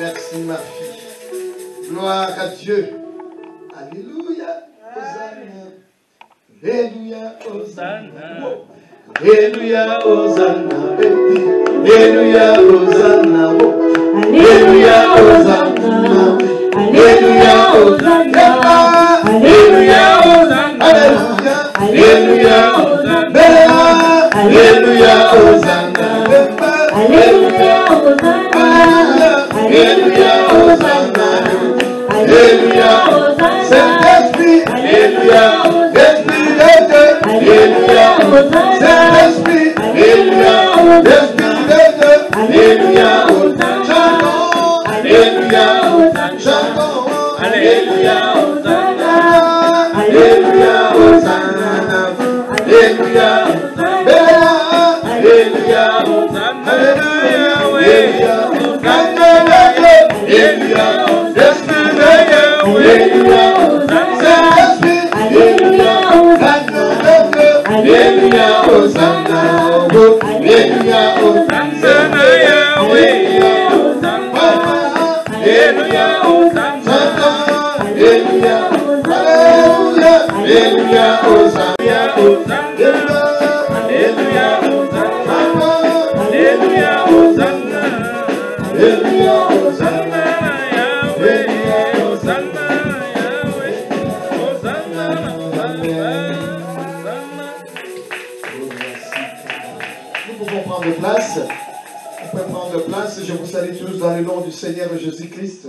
merci ma fille. Gloire à Dieu. Alléluia. Hosanna. Alléluia. Hosanna. Alléluia. Hosanna. Alléluia. Hosanna. Alléluia. Hosanna. Alléluia. Hosanna. Alléluia. Hosanna. Alléluia. Hosanna. Alléluia. Hosanna. Alléluia. Hosanna. Alléluia. Hosanna. Alléluia. Saint-Esprit. Alléluia. Esprit de Dieu. Alléluia. Saint-Esprit. Alléluia. Esprit de Dieu. Alléluia. Chantons. Alléluia. Chantons. Alléluia. Hosanna. Alléluia. Hosanna. Alléluia. Alléluia. Hosanna. Alléluia. Alléluia. Esprit de Dieu. Alléluia. Saint-Esprit. Alléluia. Alléluia. Hosanna. Alléluia. Hosanna. Alléluia. Alléluia. Hosanna. Alléluia. Alléluia. Hosanna. Alléluia. Alléluia. Hosanna. Alléluia. Hosanna. Yahweh. Hosanna. Yahweh. Hosanna. Nous pouvons prendre place. Vous pouvez prendre place. Je vous salue tous dans le nom du Seigneur Jésus-Christ.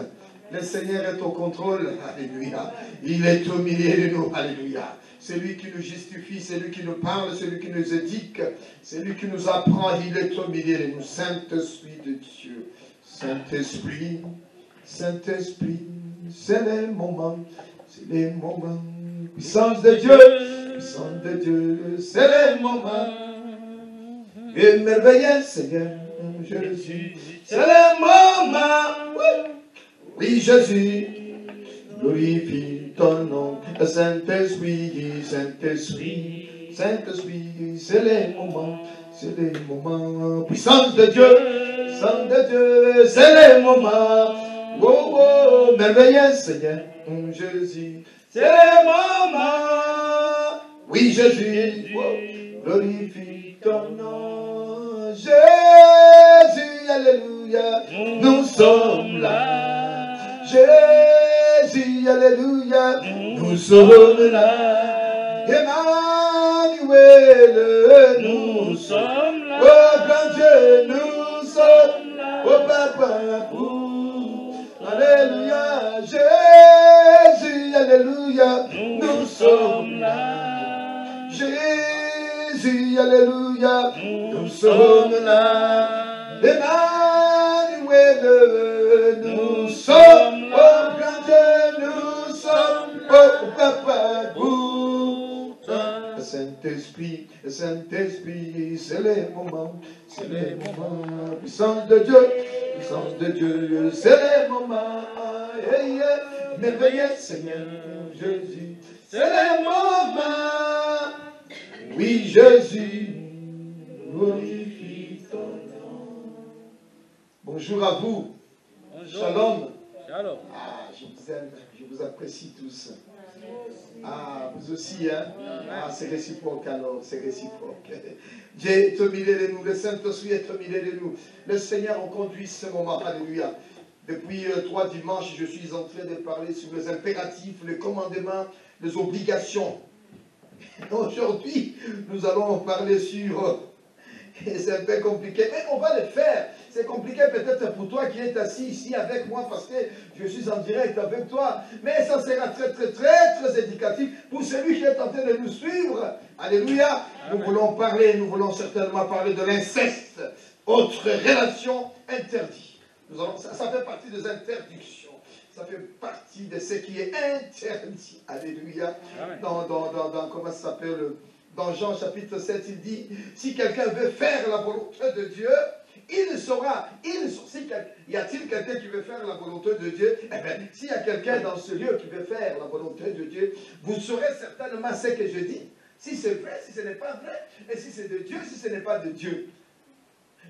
Le Seigneur est au contrôle. Alléluia. Il est au milieu de nous. Alléluia. C'est lui qui nous justifie, c'est lui qui nous parle, c'est lui qui nous éduque, c'est lui qui nous apprend. Il est au milieu de nous. Saint-Esprit de Dieu. Saint-Esprit. Saint-Esprit. C'est les moments. C'est les moments. Puissance de Dieu. Puissance de Dieu. C'est les moments. Et merveilleux Seigneur. Jésus. C'est les moments. Oui, Jésus, glorifie ton nom. Saint-Esprit, Saint-Esprit, Saint-Esprit, c'est les moments, puissance de Dieu, c'est les moments. Oh, oh, merveilleux Seigneur, Jésus, c'est les moments. Oui, Jésus, oh, glorifie ton nom. Jésus, alléluia, nous sommes là. Jésus, alléluia, nous sommes là. Emmanuel, nous sommes là. Oh grand Dieu, nous sommes là. Oh Papa, alléluia. Jésus, alléluia, nous sommes là. Jésus, alléluia, nous sommes là. Emmanuel, nous sommes là. Oh grand Dieu, nous sommes là. Oh Papa, Saint-Esprit, Saint-Esprit, c'est les moments, puissance de Dieu, c'est les moments, merveilleux Seigneur Jésus, c'est les moments, oui Jésus, glorifie ton nom. Bonjour à vous, bonjour. Shalom. Shalom. Ah, je vous aime, je vous apprécie tous. Ah, vous aussi, hein? Ah, c'est réciproque alors, c'est réciproque. Dieu est au milieu de nous, le Saint-Esprit est au milieu de nous. Le Seigneur en conduit ce moment, alléluia. Depuis 3 dimanches, je suis en train de parler sur les impératifs, les commandements, les obligations. Aujourd'hui, nous allons parler sur... C'est un peu compliqué, mais on va le faire. C'est compliqué peut-être pour toi qui es assis ici avec moi parce que je suis en direct avec toi. Mais ça sera très éducatif pour celui qui est en train de nous suivre. Alléluia. Nous voulons parler, nous voulons certainement parler de l'inceste. Autre relation interdite. Ça fait partie des interdictions. Ça fait partie de ce qui est interdit. Alléluia. Comment ça s'appelle? Dans Jean chapitre 7, il dit, si quelqu'un veut faire la volonté de Dieu, il saura. Y a-t-il quelqu'un qui veut faire la volonté de Dieu? Eh bien, s'il y a quelqu'un dans ce lieu qui veut faire la volonté de Dieu, vous saurez certainement ce que je dis. Si c'est vrai, si ce n'est pas vrai, et si c'est de Dieu, si ce n'est pas de Dieu.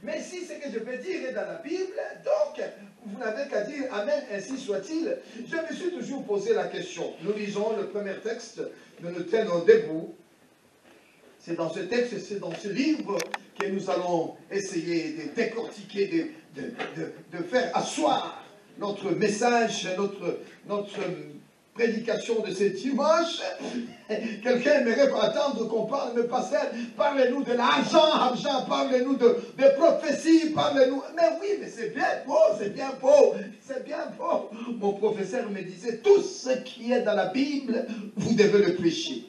Mais si ce que je veux dire est dans la Bible, donc vous n'avez qu'à dire Amen, ainsi soit-il. Je me suis toujours posé la question. Nous lisons le premier texte, nous nous tenons debout. C'est dans ce texte, c'est dans ce livre que nous allons essayer de décortiquer, de faire asseoir notre message, notre prédication de ce dimanche. Quelqu'un aimerait attendre qu'on parle, mais pasteur, parlez-nous de l'argent, parlez-nous de prophéties, parlez-nous. Mais oui, mais c'est bien beau, c'est bien beau, c'est bien beau. Mon professeur me disait, tout ce qui est dans la Bible, vous devez le prêcher.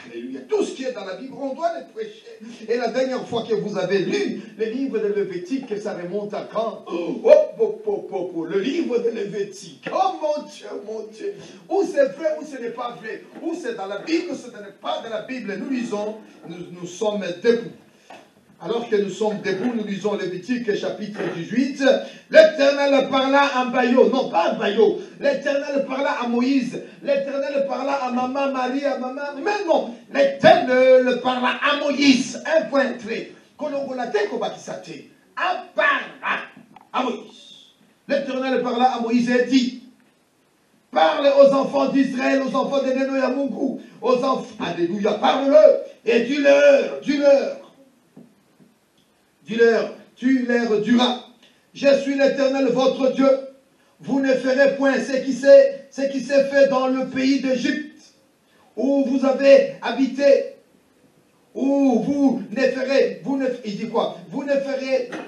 Alléluia. Tout ce qui est dans la Bible, on doit le prêcher. Et la dernière fois que vous avez lu le livre de Lévitique, ça remonte à quand? Le livre de Lévitique. Oh mon Dieu, mon Dieu. Où c'est vrai, où ce n'est pas vrai. Où c'est dans la Bible, où ce n'est pas dans la Bible. Nous lisons, nous sommes debout. Alors que nous sommes debout, nous lisons Lévitique chapitre 18. L'Éternel parla à Bayo, non pas à Bayo. L'Éternel parla à Moïse. L'Éternel parla à maman Marie, à maman. Mais non, l'Éternel parla à Moïse. Un point trait. Parla à Moïse. L'Éternel parla à Moïse et dit, parle aux enfants d'Israël, aux enfants de Néno et Mungu, aux enfants, alléluia, parle-le et dis-leur, tu leur diras, je suis l'Éternel votre Dieu, vous ne ferez point ce qui s'est fait dans le pays d'Égypte, où vous avez habité, où vous ne ferez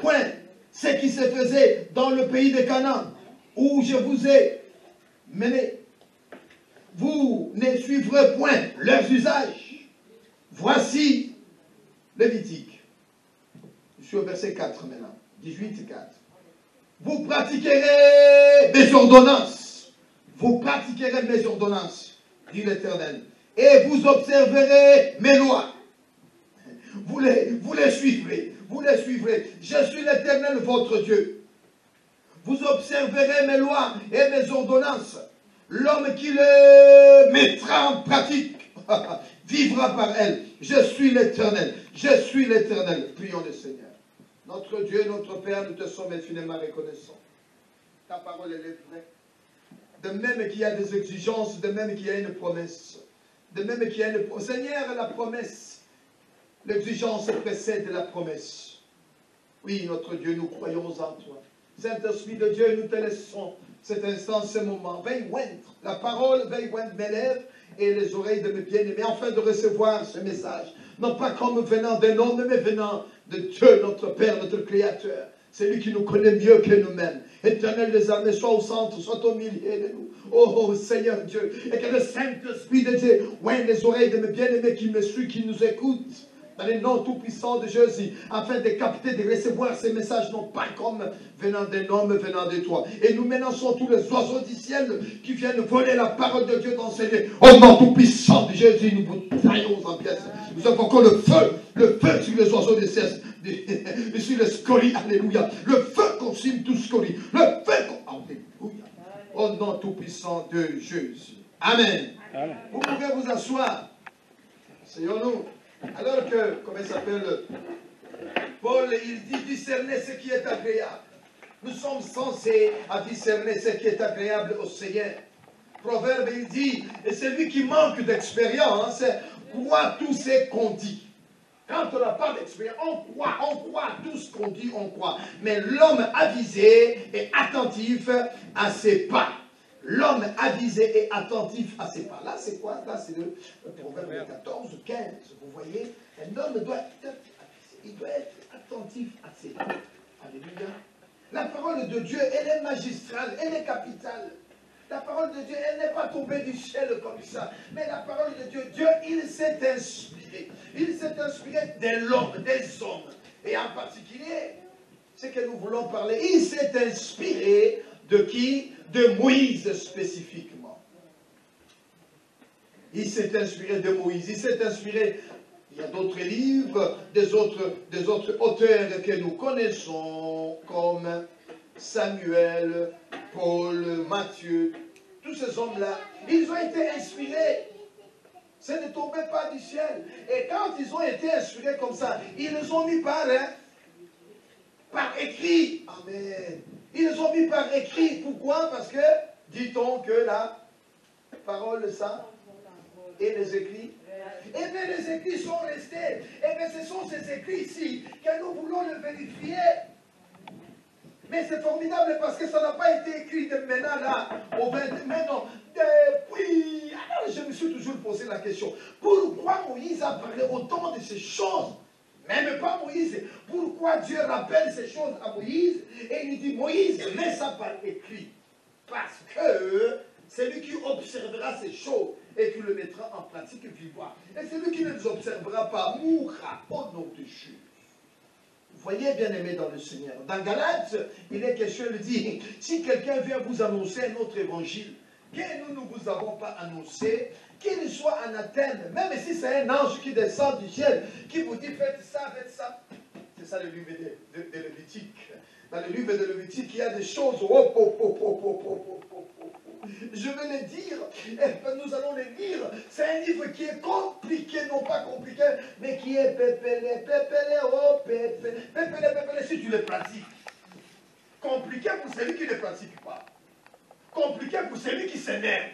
point ce qui se faisait dans le pays de Canaan, où je vous ai mené. Vous ne suivrez point leurs usages. Voici Lévitique. Je suis au verset 4 maintenant. 18, 4. Vous pratiquerez mes ordonnances. Vous pratiquerez mes ordonnances, dit l'Éternel. Et vous observerez mes lois. Vous les suivrez. Vous les suivrez. Je suis l'Éternel, votre Dieu. Vous observerez mes lois et mes ordonnances. L'homme qui les mettra en pratique vivra par elles. Je suis l'Éternel. Je suis l'Éternel. Prions le Seigneur. Notre Dieu, notre Père, nous te sommes infiniment reconnaissants. Ta parole, elle est vraie. De même qu'il y a des exigences, de même qu'il y a une promesse. De même qu'il y a une promesse. Seigneur, la promesse, l'exigence précède la promesse. Oui, notre Dieu, nous croyons en toi. Saint-Esprit de Dieu, nous te laissons cet instant, ce moment. Veille oindre. La parole, veille oindre mes lèvres et les oreilles de mes bien-aimés, afin de recevoir ce message. Non pas comme venant d'un homme, mais venant de Dieu, notre Père, notre Créateur. C'est lui qui nous connaît mieux que nous-mêmes. Éternel des armées, soit au centre, soit au milieu de nous. Oh Seigneur Dieu, et que le Saint-Esprit de Dieu ouvre les oreilles de mes bien-aimés qui me suivent, qui nous écoutent. Dans le nom tout-puissant de Jésus, afin de capter, de recevoir ces messages, non pas comme venant d'un homme, venant de toi. Et nous menaçons tous les oiseaux du ciel qui viennent voler la parole de Dieu dans ces lieux. Au nom tout-puissant de Jésus, nous vous taillons en pièces. Nous avons encore le feu sur les oiseaux du ciel, sur les scories, alléluia. Le feu consume tout scorie. Le feu, alléluia. Au nom tout-puissant de Jésus. Amen. Amen. Vous pouvez vous asseoir. Seigneur-nous. Alors que, comment il s'appelle, Paul, il dit discerner ce qui est agréable. Nous sommes censés à discerner ce qui est agréable au Seigneur. Proverbe, il dit, et celui qui manque d'expérience croit tout ce qu'on dit. Quand on n'a pas d'expérience, on croit tout ce qu'on dit, on croit. Mais l'homme avisé est attentif à ses pas. L'homme avisé et attentif à ses pas. Là, c'est quoi? Là, c'est le proverbe 14, 15. Vous voyez, un homme doit être avisé. Il doit être attentif à ses pas. Alléluia. La parole de Dieu, elle est magistrale, elle est capitale. La parole de Dieu, elle n'est pas tombée du ciel comme ça. Mais la parole de Dieu, Dieu, il s'est inspiré. Il s'est inspiré de l'homme, des hommes. Et en particulier, ce que nous voulons parler, il s'est inspiré de qui? De Moïse spécifiquement. Il s'est inspiré de Moïse. Il s'est inspiré, il y a d'autres livres, des autres auteurs que nous connaissons, comme Samuel, Paul, Matthieu, tous ces hommes-là, ils ont été inspirés. Ça ne tombait pas du ciel. Et quand ils ont été inspirés comme ça, ils les ont mis par par écrit. Amen. Ils les ont mis par écrit. Pourquoi? Parce que, dit-on que la parole ça et les écrits. Eh bien, les écrits sont restés. Eh bien, ce sont ces écrits ici que nous voulons le vérifier. Mais c'est formidable parce que ça n'a pas été écrit de maintenant là, au 20. Mais non, depuis. Alors, je me suis toujours posé la question. Pourquoi Moïse a parlé autant de ces choses? Même pas Moïse. Pourquoi Dieu rappelle ces choses à Moïse et il lui dit, Moïse, mets ça par écrit. Parce que c'est lui qui observera ces choses et qui le mettra en pratique vivant. Et celui qui ne les observera pas mourra au nom de Jésus. Vous voyez, bien aimé dans le Seigneur. Dans Galates, il est question, il dit, si quelqu'un vient vous annoncer un autre évangile, que nous ne vous avons pas annoncé, qu'il soit anathème, même si c'est un ange qui descend du ciel, qui vous dit, faites ça, faites ça. C'est ça le livre de Lévitique. Dans le livre de Lévitique, il y a des choses, je vais les dire, nous allons les lire. C'est un livre qui est compliqué, non pas compliqué, mais qui est pépélé, si tu le pratiques. Compliqué pour celui qui ne pratique pas. Compliqué pour celui qui s'énerve.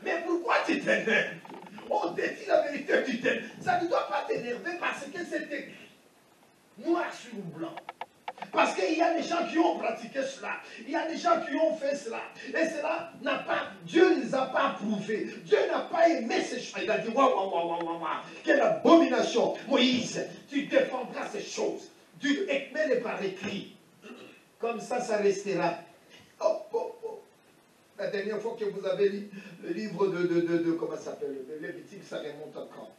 Mais pourquoi tu t'énerves? On te dit la vérité, tu t'énerves. Ça ne doit pas t'énerver parce que c'est écrit noir sur blanc. Parce qu'il y a des gens qui ont pratiqué cela. Il y a des gens qui ont fait cela. Et cela n'a pas, Dieu ne les a pas approuvés. Dieu n'a pas aimé ces choses. Il a dit, quelle abomination. Moïse, tu défendras ces choses. Tu mets-les par écrit. Comme ça, ça restera. La dernière fois que vous avez lu le livre de comment ça s'appelle, de Lévitique, ça remonte encore.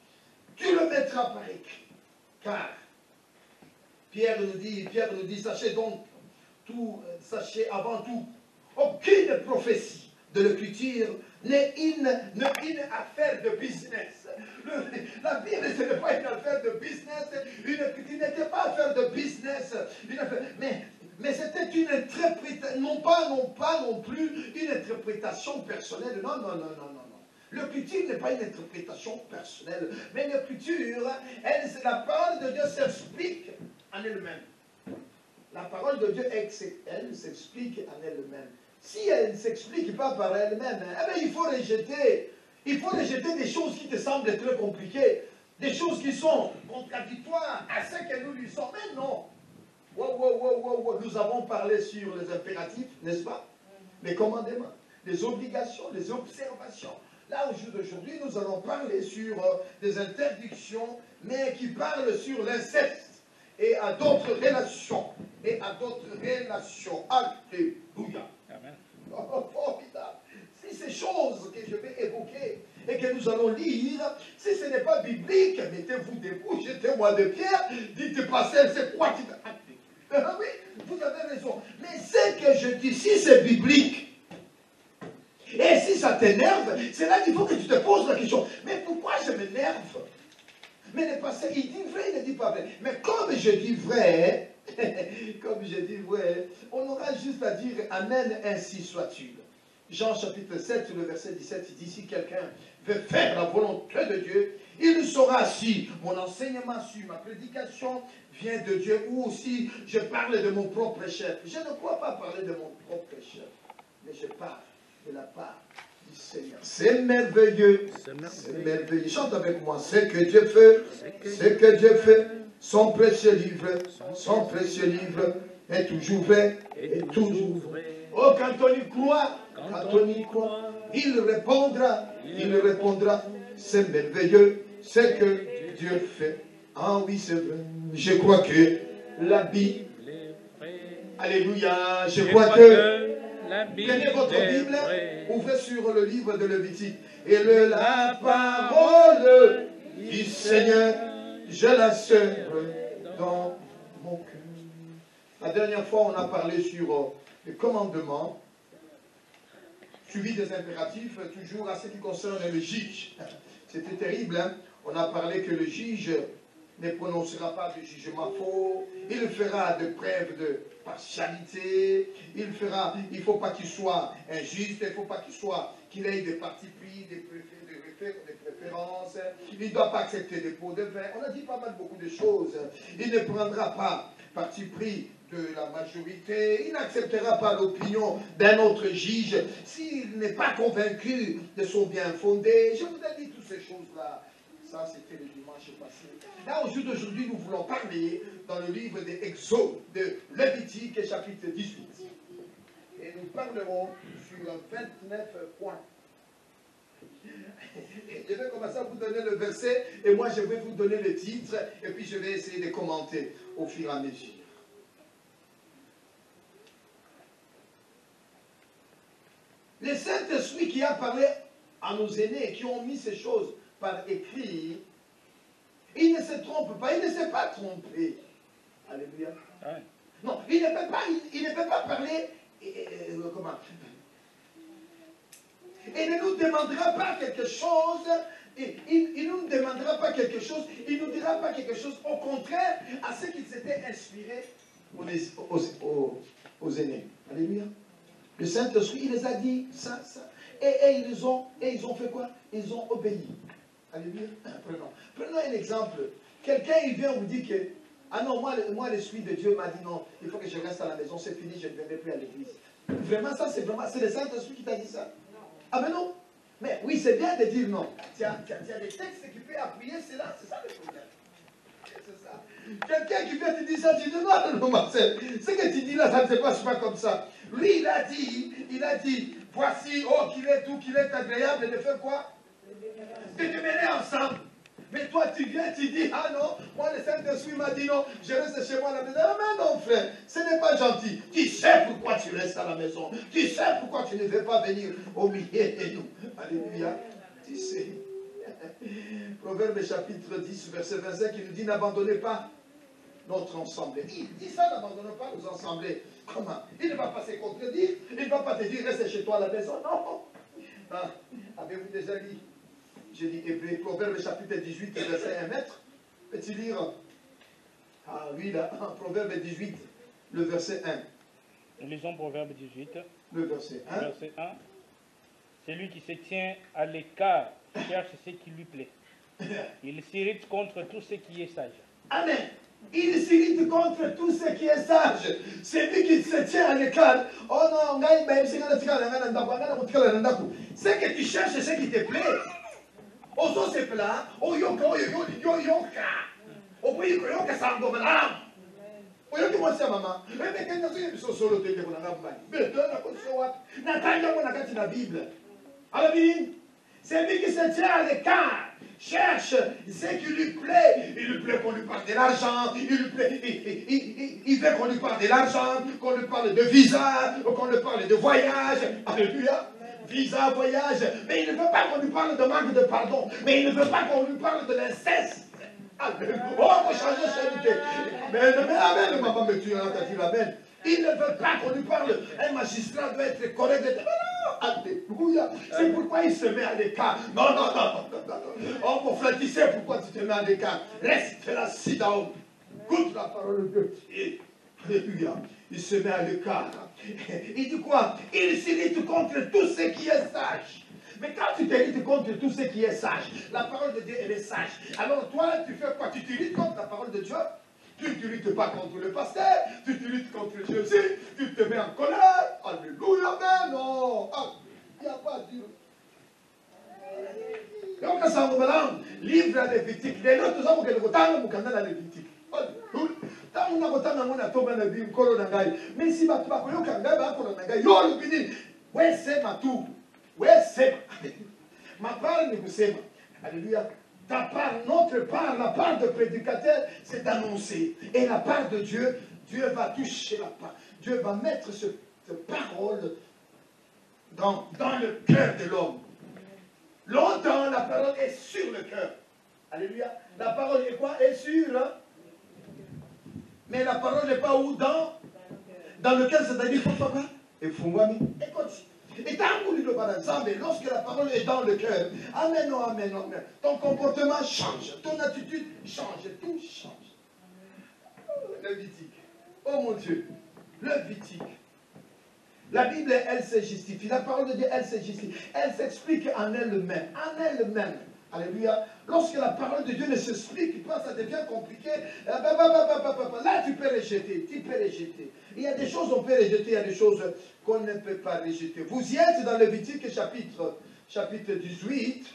Tu le mettras par écrit. Car Pierre nous dit, sachez donc tout, sachez avant tout, aucune prophétie de l'écriture n'est une affaire de business. La Bible, ce n'est pas une affaire de business. Une écriture n'était pas affaire de business. Mais c'était une interprétation, non pas non plus une interprétation personnelle. Non. L'écriture n'est pas une interprétation personnelle, mais l'écriture, la parole de Dieu s'explique en elle-même. La parole de Dieu, elle s'explique en elle-même. Si elle ne s'explique pas par elle-même, eh bien, il faut rejeter des choses qui te semblent très compliquées, des choses qui sont contradictoires à ce que nous lui sommes. Mais non. Nous avons parlé sur les impératifs, n'est-ce pas? Les commandements, les obligations, les observations. Là, au jour d'aujourd'hui, nous allons parler sur des interdictions, mais qui parlent sur l'inceste et à d'autres relations. Alléluia. Amen. Formidable. Si ces choses que je vais évoquer et que nous allons lire, si ce n'est pas biblique, mettez-vous debout, jetez-moi des pierres, dites, pasteur, c'est quoi qui va... Oui, vous avez raison. Mais ce que je dis, si c'est biblique, et si ça t'énerve, c'est là qu'il faut que tu te poses la question. Mais pourquoi je m'énerve? Mais le pasteur, il dit vrai, il ne dit pas vrai. Mais comme je dis vrai, on aura juste à dire Amen, ainsi soit-il. Jean chapitre 7, le verset 17, il dit, si quelqu'un veut faire la volonté de Dieu, il saura si mon enseignement, si ma prédication vient de Dieu, ou si je parle de mon propre chef. Je ne crois pas parler de mon propre chef, mais je parle de la part du Seigneur. C'est merveilleux. C'est merveilleux. Chante avec moi. Ce que Dieu fait, son précieux livre est toujours vrai, est toujours vrai. Oh, quand on y croit, il répondra, c'est merveilleux, ce que Dieu fait. Ah oui, c'est vrai. Je crois que la Bible, alléluia, je crois que prenez votre Bible, ouvrez sur le livre de Lévitique. Et la parole du Seigneur, je la serre dans mon cœur. La dernière fois, on a parlé sur les commandements, suivi des impératifs, toujours à ce qui concerne le juge. C'était terrible, hein? On a parlé que le juge ne prononcera pas de jugement faux, il fera de preuves de partialité, il ne faut pas qu'il soit injuste, il ne faut pas qu'il ait des partis pris, des préférences, il ne doit pas accepter des pots de vin. On a dit pas mal beaucoup de choses. Il ne prendra pas parti pris de la majorité, il n'acceptera pas l'opinion d'un autre juge s'il n'est pas convaincu de son bien fondé. Je vous ai dit toutes ces choses-là. Ça, c'était le dimanche passé. Là, au jour d'aujourd'hui, nous voulons parler dans le livre des Exodes, de Lévitique, chapitre 18. Et nous parlerons sur 29 points. Je vais commencer à vous donner le verset, et moi je vais vous donner le titre, et puis je vais essayer de commenter au fur et à mesure. Le Saint-Esprit qui a parlé à nos aînés, qui ont mis ces choses par écrit, il ne se trompe pas, il ne s'est pas trompé. Alléluia. Ouais. Non, il ne peut pas parler, comment? Il ne nous demandera pas quelque chose, il ne nous demandera pas quelque chose, il ne nous dira pas quelque chose, au contraire, à ce qu'il s'était inspiré aux aînés. Alléluia. Le Saint-Esprit, il les a dit ça. Et ils ont fait quoi? Ils ont obéi. Alléluia. Prenons un exemple. Quelqu'un, il vient vous dire que, ah non, moi l'Esprit de Dieu m'a dit non, il faut que je reste à la maison, c'est fini, je ne viendrai plus à l'église. Vraiment, ça, c'est le Saint-Esprit qui t'a dit ça. Ah mais non. Mais oui, c'est bien de dire non. Il y a des textes qui peuvent appuyer cela, c'est ça le problème. C'est ça. Quelqu'un qui vient te dire ça, tu dis non, Marcel, ce que tu dis là, ça ne se passe pas comme ça. Lui, il a dit, voici, oh, qu'il est doux, qu'il est agréable, de faire quoi? De te mener ensemble. Mais toi, tu viens, tu dis, ah non, moi, le Saint-Esprit m'a dit non, je reste chez moi à la maison. Ah mais non, frère, ce n'est pas gentil. Tu sais pourquoi tu restes à la maison. Tu sais pourquoi tu ne veux pas venir au milieu de nous. Alléluia. Tu sais. Proverbe chapitre 10, verset 25, il nous dit, n'abandonnez pas notre assemblée. Il dit ça, n'abandonnez pas nos assemblées. Comment? Il ne va pas se contredire. Il ne va pas te dire, reste chez toi à la maison. Non. Ah, avez-vous déjà lu? J'ai dit Hébreu, Proverbe chapitre 18, verset 1 mètre. Peux-tu lire? Ah oui, là, Proverbe 18, le verset 1. Nous lisons Proverbe 18. Le verset 1. Verset 1. Celui qui se tient à l'écart cherche ce qui lui plaît. Il s'irrite contre tout ce qui est sage. Amen. Il s'irrite contre tout ce qui est sage. Celui qui se tient à l'écart. Oh non, ce que tu cherches, c'est ce qui te plaît. Ozo se pla, oyoka, oyoka sango malam. Oyoka mwasi mama. Mais kenya sio biso solo teke kuna ngamba. Mais dona ko so wat. Na tanga mona kati na Bible. Amen. C'est lui qui se tient à l'écart, cherche ce qui lui plaît. Il lui plaît qu'on lui parle de l'argent, il veut qu'on lui parle de l'argent, qu'on lui parle de visa, qu'on lui parle de voyage. Alléluia. Visa, voyage, mais il ne veut pas qu'on lui parle de manque de pardon, mais il ne veut pas qu'on lui parle de l'inceste. Alléluia. Oh, faut changer sa vie. Mais amen, maman me tue, amen. Il ne veut pas qu'on lui parle. Un magistrat doit être correct. Alléluia. C'est pourquoi il se met à l'écart. Non. Oh, mon frère, tu sais pourquoi tu te mets à l'écart. Reste là, sit down. Écoute la parole de Dieu. Alléluia. Il se met à l'écart. Il dit quoi? Il s'irrite contre tout ce qui est sage. Mais quand tu t'irrites contre tout ce qui est sage, la parole de Dieu, elle est sage. Alors toi, tu fais quoi? Tu t'irrites contre la parole de Dieu? Tu ne t'irrites pas contre le pasteur, tu t'irrites contre Jésus, tu te mets en colère. Alléluia, mais non. Il n'y a pas Dieu. Donc, ça me balance. Livre à Lévitique. Les autres hommes qui le temps, nous canons à Lévitique. Alléluia. Mais si ma tuba koyo kanga ba kono nanga yo lubini we sema tu we sema ma part ni kusema. Alléluia. Ta part, notre part, la part de prédicateur, c'est d'annoncer. Et la part de Dieu, Dieu va toucher la part. Dieu va mettre cette parole dans le cœur de l'homme. Longtemps, la parole est sur le cœur. Alléluia. La parole est quoi? Est sur. Mais la parole n'est pas où? Dans le cœur, c'est-à-dire, pourquoi quoi? Et Fungwami. Écoute. Et lorsque la parole est dans le cœur, amen, non, amen, non, amen. Ton comportement change, ton attitude change, tout change. Lévitique. Oh mon Dieu, Lévitique. La Bible, elle se justifie. La parole de Dieu, elle se justifie. Elle s'explique en elle-même. En elle-même. Alléluia. Lorsque la parole de Dieu ne s'explique pas, ça devient compliqué. Là, tu peux rejeter. Tu peux rejeter. Il y a des choses qu'on peut rejeter, il y a des choses qu'on ne peut pas rejeter. Vous y êtes dans Lévitique chapitre 18.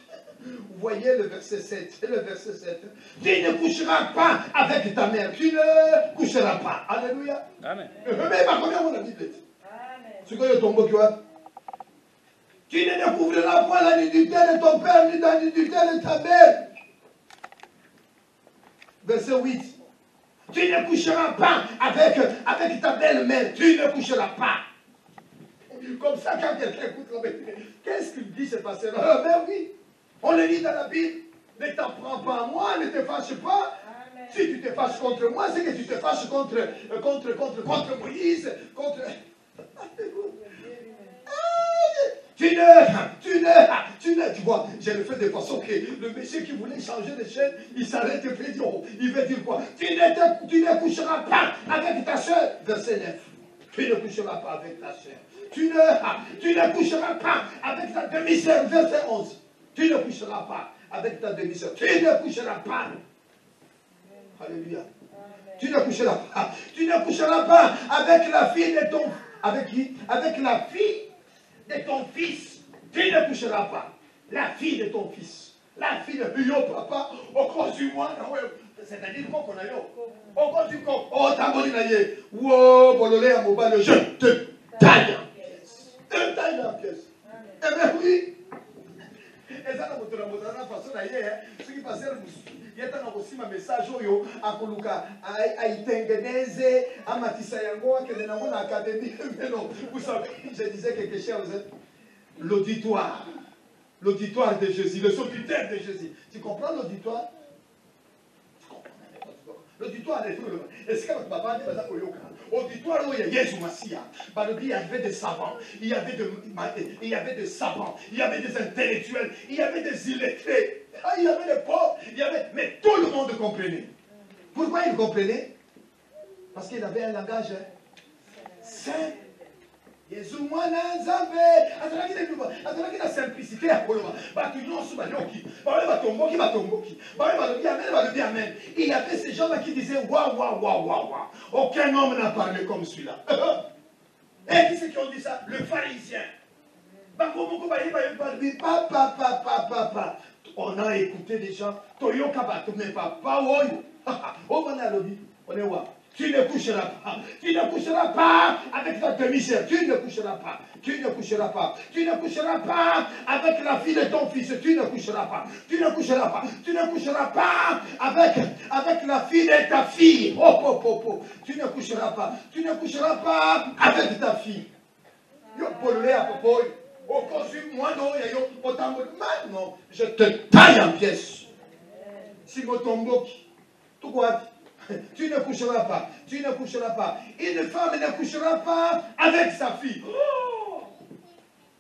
Vous voyez le verset 7. Le verset 7. Tu ne coucheras pas avec ta mère. Tu ne coucheras pas. Alléluia. Amen. Mais combien mon Bible dit? Ce que tu tombes, tu vois. Tu ne découvriras point la nudité de ton père, ni la nudité de ta mère. Verset 8. Tu ne coucheras pas avec ta belle-mère. Tu ne coucheras pas. Comme ça, quand quelqu'un écoute, qu'est-ce qu'il dit, ce pasteur? Mais oui, on le lit dans la Bible. Ne t'en prends pas à moi, ne te fâche pas. Amen. Si tu te fâches contre moi, c'est que tu te fâches contre Moïse, contre... Tu vois, j'ai le fait de façon que le monsieur qui voulait changer de chaîne, il s'arrête et fait dire, il veut dire quoi? Tu ne coucheras pas avec ta soeur. Verset 9. Tu ne coucheras pas avec ta soeur. Tu ne coucheras pas avec ta demi-sœur. Verset 11. Tu ne coucheras pas avec ta demi-sœur. Tu ne coucheras pas. Alléluia. Tu ne coucheras pas. Tu ne coucheras pas avec la fille de ton... Avec qui? Avec la fille de ton fils. Tu ne coucheras pas. La fille de ton fils. La fille de yo papa. Au cause du moi. C'est-à-dire qu'on a yo. Au cause du corps. Oh, t'as bon inaye. Wow, bololé à mobile. Je te taille en pièces. Te taille en pièces. Eh bien oui. Et ça, la façon d'ailleurs, ce qui passe, il y a un message à Koluka, à Itengeneze, à Matisayango, qui est dans l'académie. Mais non, vous savez, je disais quelque chose. L'auditoire. L'auditoire de Jésus, le solitaire de Jésus. Tu comprends l'auditoire? Tu comprends? L'auditoire est tout. Est-ce que papa dit ça? Auditoire où il y a Jésus Massia. Il y avait des savants, il y avait des savants, il y avait des intellectuels, il y avait des illettrés, il y avait des pauvres, mais tout le monde comprenait. Pourquoi il comprenait? Parce qu'il avait un langage saint. Jésus mwana nzambe azalaki na simplicité ya koloba bato nyonso balioki baoye batomboki baoye balobi amen. Il y avait ces gens-là qui disaient waouh, aucun homme n'a parlé comme celui-là. Et qui c'est qui ont dit ça? Le pharisien. On a écouté des gens toyoka bato mais papa oyo oh mana lobi on est wa. Tu ne coucheras pas. Tu ne coucheras pas avec ta demi-sœur. Tu ne coucheras pas. Tu ne coucheras pas. Tu ne coucheras pas avec la fille de ton fils. Tu ne coucheras pas. Tu ne coucheras pas. Tu ne coucheras pas avec la fille de ta fille. Oh. Tu ne coucheras pas. Tu ne coucheras pas avec ta fille. Yo polé à popo. Au consul, moi non, yo autant non, je te taille en pièces. Si mon tombeau, tout quoi? Tu ne coucheras pas. Tu ne coucheras pas. Une femme ne couchera pas avec sa fille. Oh!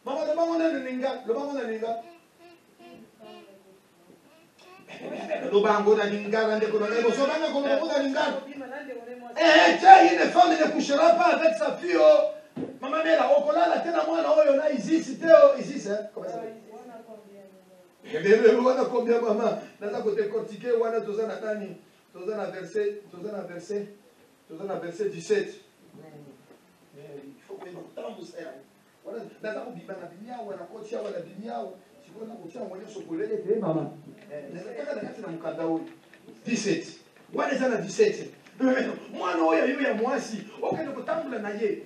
Maman, le maman de Ninga. Le maman de Ninga. Une femme ne couchera pas avec sa fille. Maman, mais là, au collant, la tête à moi, on a ici, c'était ici, comment ça s'appelle? On a combien, maman? Dans un côté cortiqué, on a tous un atani. Tous un verset 17. Il faut que nous tendons ça. Voilà, dans un biban à Bimia, ou à la Cotia, ou à la Bimia, si vous avez un moyen de se coller, maman. 17. Où est-ce que 17? Moi, non, il y a moi aussi. Ok, nous t'en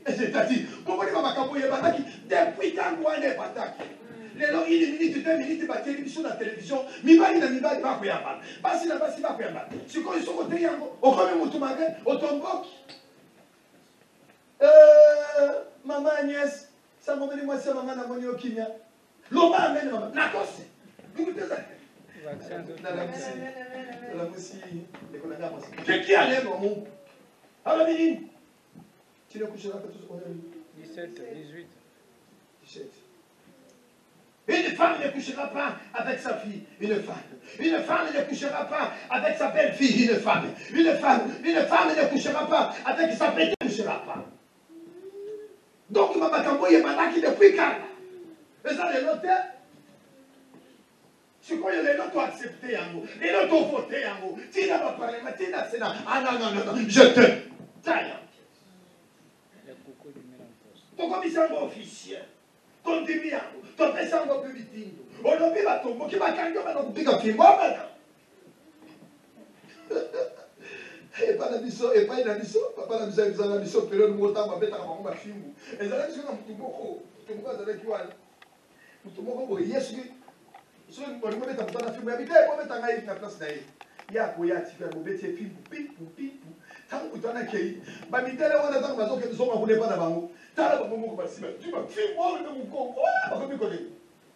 c'est-à-dire, pourquoi tu vas m'accaboyer Bataki depuis quand on est Bataki? Les gens, une minute, 2 minutes, battre l'émission de la télévision, Mibali na Mibali va kuyamba. Basi na basi va kuyamba. Si quand ils sont côté yango, au comme mutumage, au tombok. Maman Agnès, ça m'a dit moi c'est maman na moni okimia. Loma amène maman. Na kose. Écoutez ça. La moussi, les connards moi. Qui allait mon. Alors Mini. Tu ne coucheras pas tous on est 17, 18. 17. Une femme ne couchera pas avec sa fille. Une femme ne couchera pas avec sa belle-fille. Une femme ne couchera pas avec sa petite. Ne couchera pas. Donc, Maman Kambo est malaki depuis quand? Et ça, les notaires. C'est quoi les noms accepté yango, les noms voté yango, tu n'as pas parlé, tu n'as pas. Ah non, non, non, non, je te taille en pièces. Ton commissaire officiel, ton demi-yango, ton président de bibitingo, on n'a pas tombe, qui va carrément dans le pic-up, maintenant. Et pas la mission, et pas la mission, papa la mission, la mission, période où autant va mettre en ma film. Et ça, c'est un tout beaucoup avec toi. Tout beaucoup, yes, so on va mettre dans la film, mais on va mettre en la place d'ailleurs. Il y a quoi, il y a un petit film, pipi. Tant que tu en as qui, bah, mais tel on attend que nous sommes en voulait pas d'avant. T'as la bombe comme ça, tu vas film, on le mon con, on va me connaître.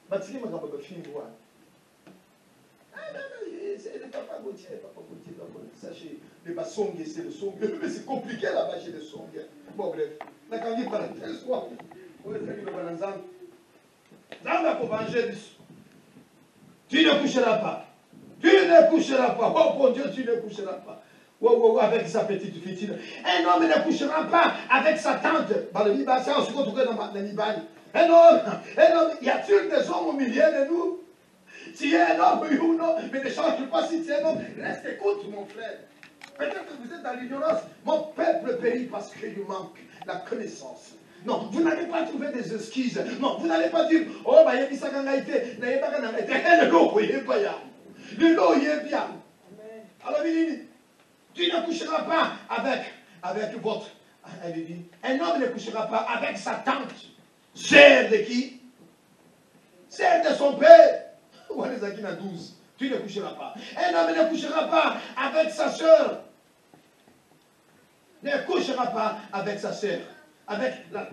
Bah, tu dis, ma grande film, quoi. C'est papa Gauthier, sachez, les bassons, c'est le son, mais c'est compliqué là-bas chez les sons. Bon, bref, on a quand même parlé de soir. On est allé dans l'ensemble. Zamba pour venger, tu ne coucheras pas. Tu ne coucheras pas. Oh mon Dieu, tu ne coucheras pas. Avec sa petite fille. Un homme ne couchera pas avec sa tante. Dans le Liban, c'est ensuite qu'on dans le Liban. Un homme, y a-t-il des hommes au milieu de nous? Si tu es un homme, oui ou non, mais ne change pas si tu es un homme. Reste écoute, mon frère. Peut-être que vous êtes dans l'ignorance. Mon peuple périt parce qu'il lui manque la connaissance. Non, vous n'allez pas trouver des excuses. Non, vous n'allez pas dire, oh, bah, il y a dit ça quand il a été. Il n'y a pas quand il a été. Le lot, il est pas là. Le lot, il est bien. Alors, il dit, tu ne coucheras pas avec votre. Elle dit, un homme ne couchera pas avec sa tante. Sœur de qui? Sœur de son père. Ou les Akina 12. Tu ne coucheras pas. Un homme ne couchera pas avec sa sœur. Ne couchera pas avec sa sœur. Avec la.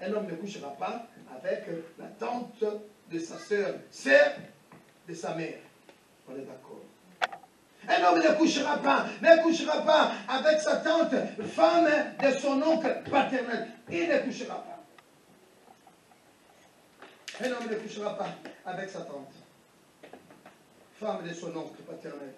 Un homme ne couchera pas avec la tante de sa sœur. Sœur de sa mère. On est d'accord. Un homme ne couchera pas avec sa tante, femme de son oncle paternel. Il ne couchera pas. Un homme ne couchera pas avec sa tante, femme de son oncle paternel.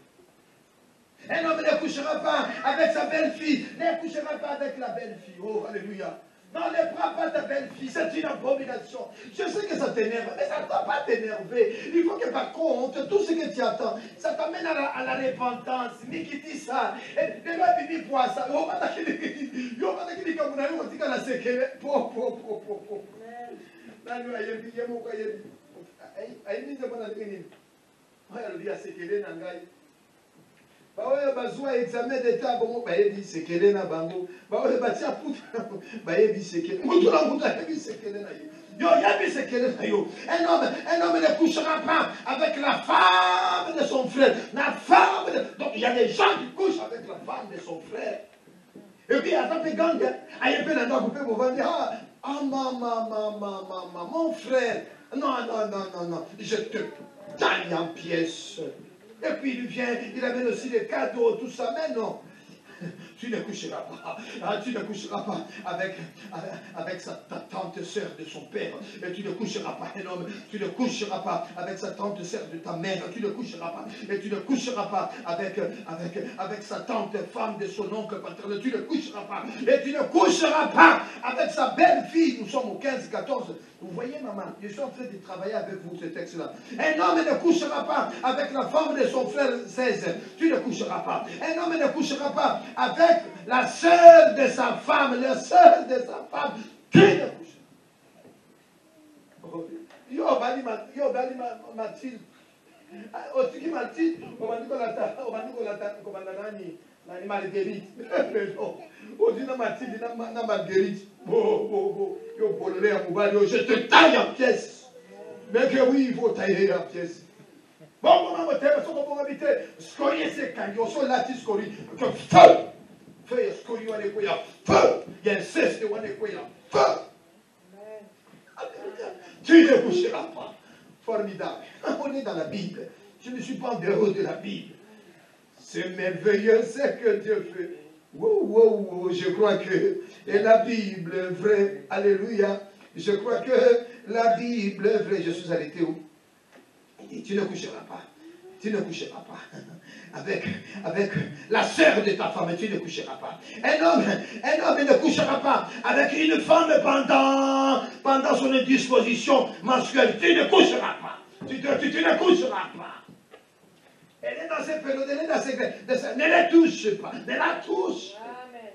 Un homme ne couchera pas avec sa belle-fille, ne couchera pas avec la belle-fille. Oh, alléluia. Non, ne prends pas ta belle-fille, c'est une abomination. Je sais que ça t'énerve, mais ça ne doit pas t'énerver. Il faut que par contre, tout ce que tu attends, ça t'amène à la repentance. Mais qui dit ça? Ne doit pas dire quoi ça. Oh, va t'accueillir comme on a eu, on dit qu'on a séqué. Nani ayembi yemoko ayembi ayimbize bona nini ayalobi asekele na ngai baoyo bazwa examen d'état bongo bayebi sekele na bango baoyo batia puta bayebi sekele mutu na mutu ayebi sekele na yo yebi sekele na yo. Un homme ne couchera pas avec la femme de son frère. La femme de... Donc il y a des gens qui couchent avec la femme de son frère. Et puis attends que gang ayembi na ndo couper pour vendre. Ah, maman, mon frère, non, je te taille en pièces. Et puis il vient, il amène aussi des cadeaux, tout ça, mais non. Tu ne coucheras pas. Tu ne coucheras pas avec ta tante sœur de son père. Et tu ne coucheras pas, un homme. Tu ne coucheras pas avec sa tante sœur de ta mère. Tu ne coucheras pas. Et tu ne coucheras pas avec sa tante femme de son oncle paternel. Tu ne coucheras pas. Et tu ne coucheras pas avec sa belle-fille. Nous sommes au 15-14. Vous voyez, maman, je suis en train de travailler avec vous ce texte-là. Un homme ne couchera pas avec la femme de son frère 16. Tu ne coucheras pas. Un homme ne couchera pas avec la sœur de sa femme, la sœur de sa femme. Tu ne coucheras pas. Yo, Bali Mathilde. Otiki Mathilde, on va dire nani Marguerite. Mais non. On dit Mathilde, na Marguerite. Yo bolé à Moubali, je te taille en pièces. Mais que oui, il faut tailler en pièces. Bon, maman, ce qu'on va habiter, scorier c'est quand il y a là, scorier, que feu. Feu, il y a scorier, il y a feu. Il y a un cesse, il y a feu. Tu ne coucheras pas. Formidable. On est dans la Bible. Je ne suis pas en dehors de la Bible. C'est merveilleux ce que Dieu fait. Wow, je crois que la Bible est vraie. Alléluia. Je crois que la Bible est vraie. Je suis arrêté où? Il dit, tu ne coucheras pas. Tu ne coucheras pas avec la sœur de ta femme. Tu ne coucheras pas. Un homme ne couchera pas avec une femme pendant son indisposition mensuelle. Tu ne coucheras pas. Tu tu ne coucheras pas. Elle est dans cette période, elle est dans cette... Ne la touche pas, ne la touche. Amen.